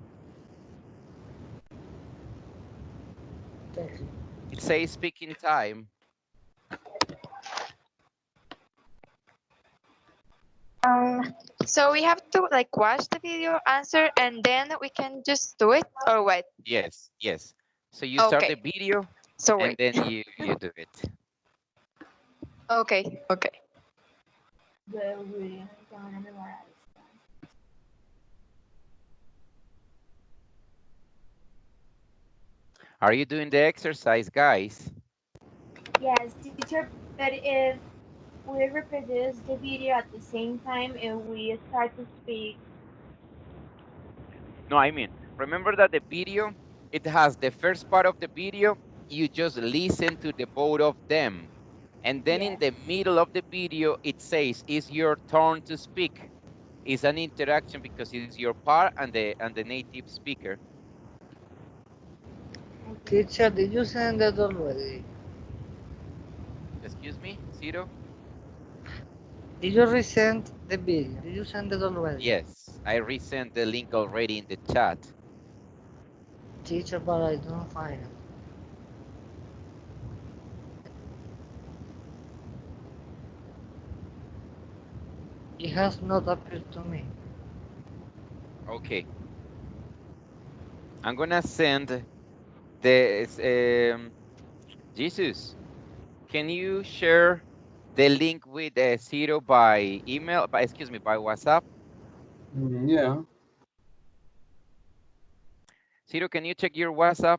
Thank you. It says speaking time. So we have to like watch the video, answer, and then we can just do it, or what? Yes, yes. So you start the Okay. video So and wait. then you do it. Okay. Okay. Are you doing the exercise, guys? Yes, teacher. But if we reproduce the video at the same time and we start to speak, No, I mean, remember that the video, it has the first part of the video, you just listen to the both of them. And then in the middle of the video, it says, it's your turn to speak. It's an interaction because it's your part and the native speaker. Teacher, did you send it already? Excuse me, Ciro? Did you resend the video? Did you send it already? Yes, I resent the link already in the chat. Teacher, but I don't find it. It has not appeared to me. Okay. I'm gonna send the Jesus. Can you share the link with Ciro by email? By excuse me, by WhatsApp? Yeah. Ciro, can you check your WhatsApp?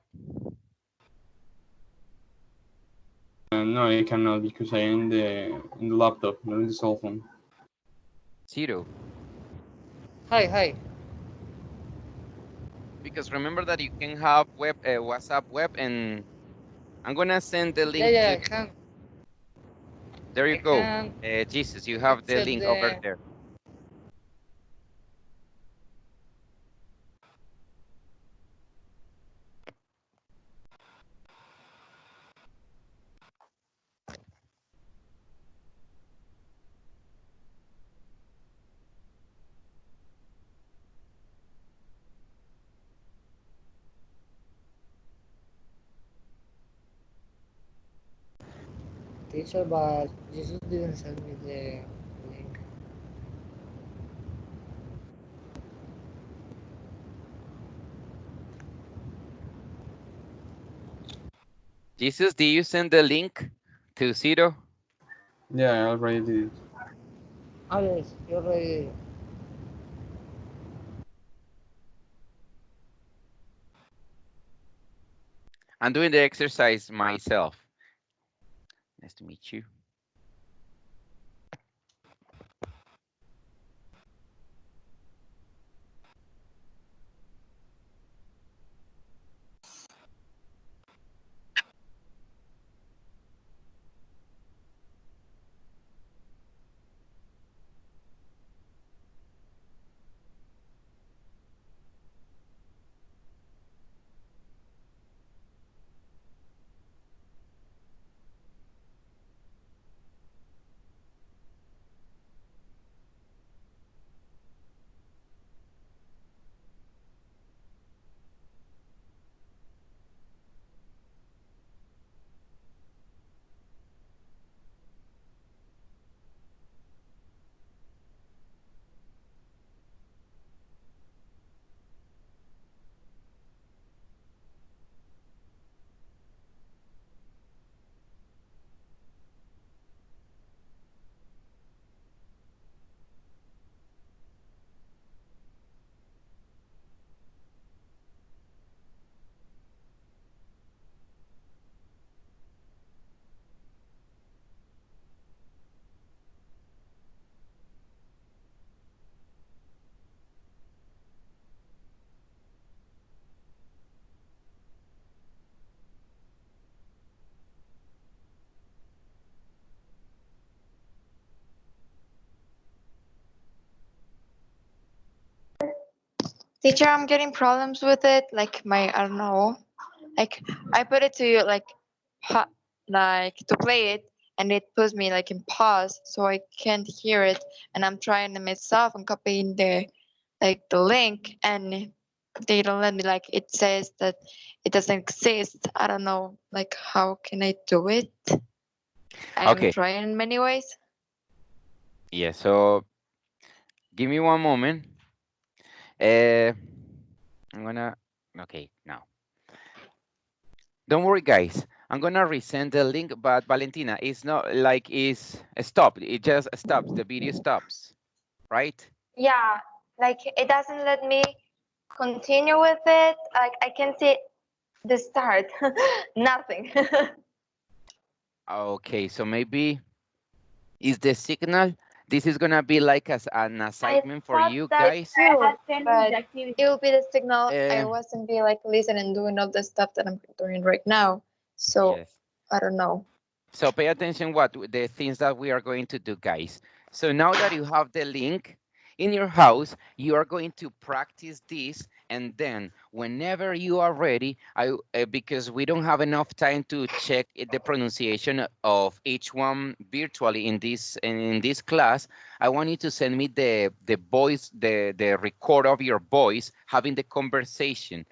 No, I cannot because I am in the laptop, not in the cell phone. Ciro. Hi. Because remember that you can have web WhatsApp web, and I'm gonna send the link Yeah, to. I can. There you I go. can Jesus, you have the accept link over the. there. Teacher, but Jesus didn't send me the link. Jesus, do you send the link to Ciro? Yeah, I already did it. Oh yes, you already. I'm doing the exercise myself. Nice to meet you. Teacher, I'm getting problems with it. Like my, I don't know. Like I put it to like, like to play it, and it puts me like in pause, so I can't hear it. And I'm trying to myself and copying the like the link, and they don't let me. Like it says that it doesn't exist. I don't know. Like how can I do it? I'm Okay. trying in many ways. Yeah. So give me one moment. Uh, I'm gonna. Okay. Now. Don't worry, guys. I'm gonna resend the link, but Valentina, it's not like it's stopped. It just stops. The video stops, right? Yeah, like it doesn't let me continue with it. Like I can see the start, nothing. Okay, so maybe is the signal. This is gonna be like as an I assignment for thought you that guys. too, but it will be the signal. I Uh, wasn't be like listening, doing all the stuff that I'm doing right now. So yes. I don't know. So pay attention what the things that we are going to do, guys. So now that you have the link in your house, you are going to practice this, and then whenever you are ready, because we don't have enough time to check the pronunciation of each one virtually in this class, I want you to send me the voice, the record of your voice having the conversation.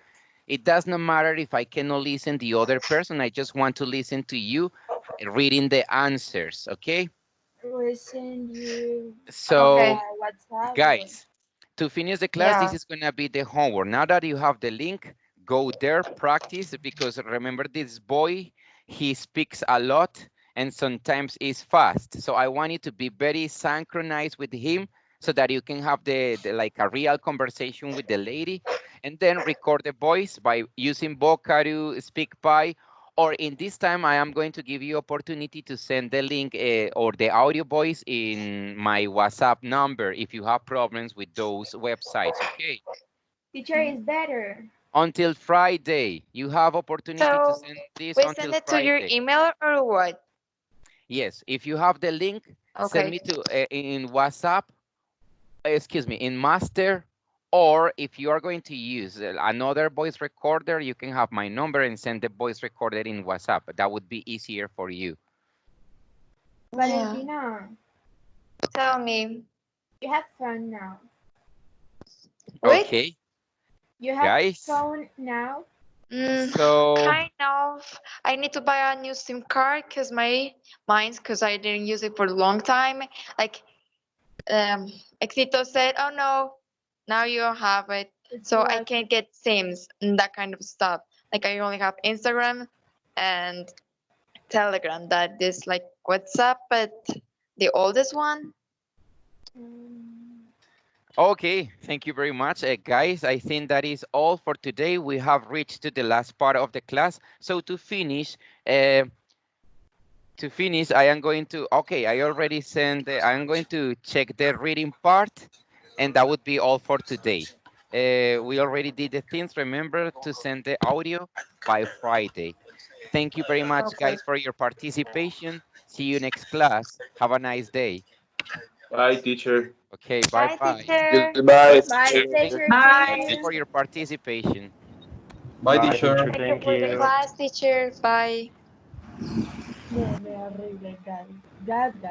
It does not matter if I cannot listen the other person. I just want to listen to you reading the answers, okay? Listen you So, Okay. WhatsApp. guys, To finish the class, Yeah. this is going to be the homework. Now that you have the link, go there, practice, because remember this boy, he speaks a lot and sometimes is fast. So I want you to be very synchronized with him so that you can have the like a real conversation with the lady, and then record the voice by using Vocadu, SpeakPy, or in this time, I am going to give you opportunity to send the link or the audio voice in my WhatsApp number if you have problems with those websites, okay? Teacher is better. Until Friday, you have opportunity to So send this we send until it to your Friday. email or what? Yes, if you have the link, send Okay. me to in WhatsApp, excuse me, in Master, or if you are going to use another voice recorder, you can have my number and send the voice recorder in WhatsApp. That would be easier for you. Valentina, Tell me. you have phone now. Wait. Okay, You have guys. phone now. So Kind of. I need to buy a new SIM card because mine's because I didn't use it for a long time. Like Exito said, oh no, now you don't have it. So I can't get SIMs and that kind of stuff. Like I only have Instagram and Telegram. That is like WhatsApp, but the oldest one. okay, thank you very much, guys. I think that is all for today. We have reached to the last part of the class. So to finish, I am going to, okay, I already sent, I'm going to check the reading part, and that would be all for today. We already did the things. Remember to send the audio by Friday. Thank you very much, Okay. guys, for your participation. See you next class. Have a nice day. Bye, teacher. Okay, Bye, bye-bye. teacher. Goodbye, Bye, teacher. teacher. Thank See you you. for your participation. Bye, Bye, teacher. teacher. Thank you Thank for the you. class, teacher. Bye. Me horrible, guys. God,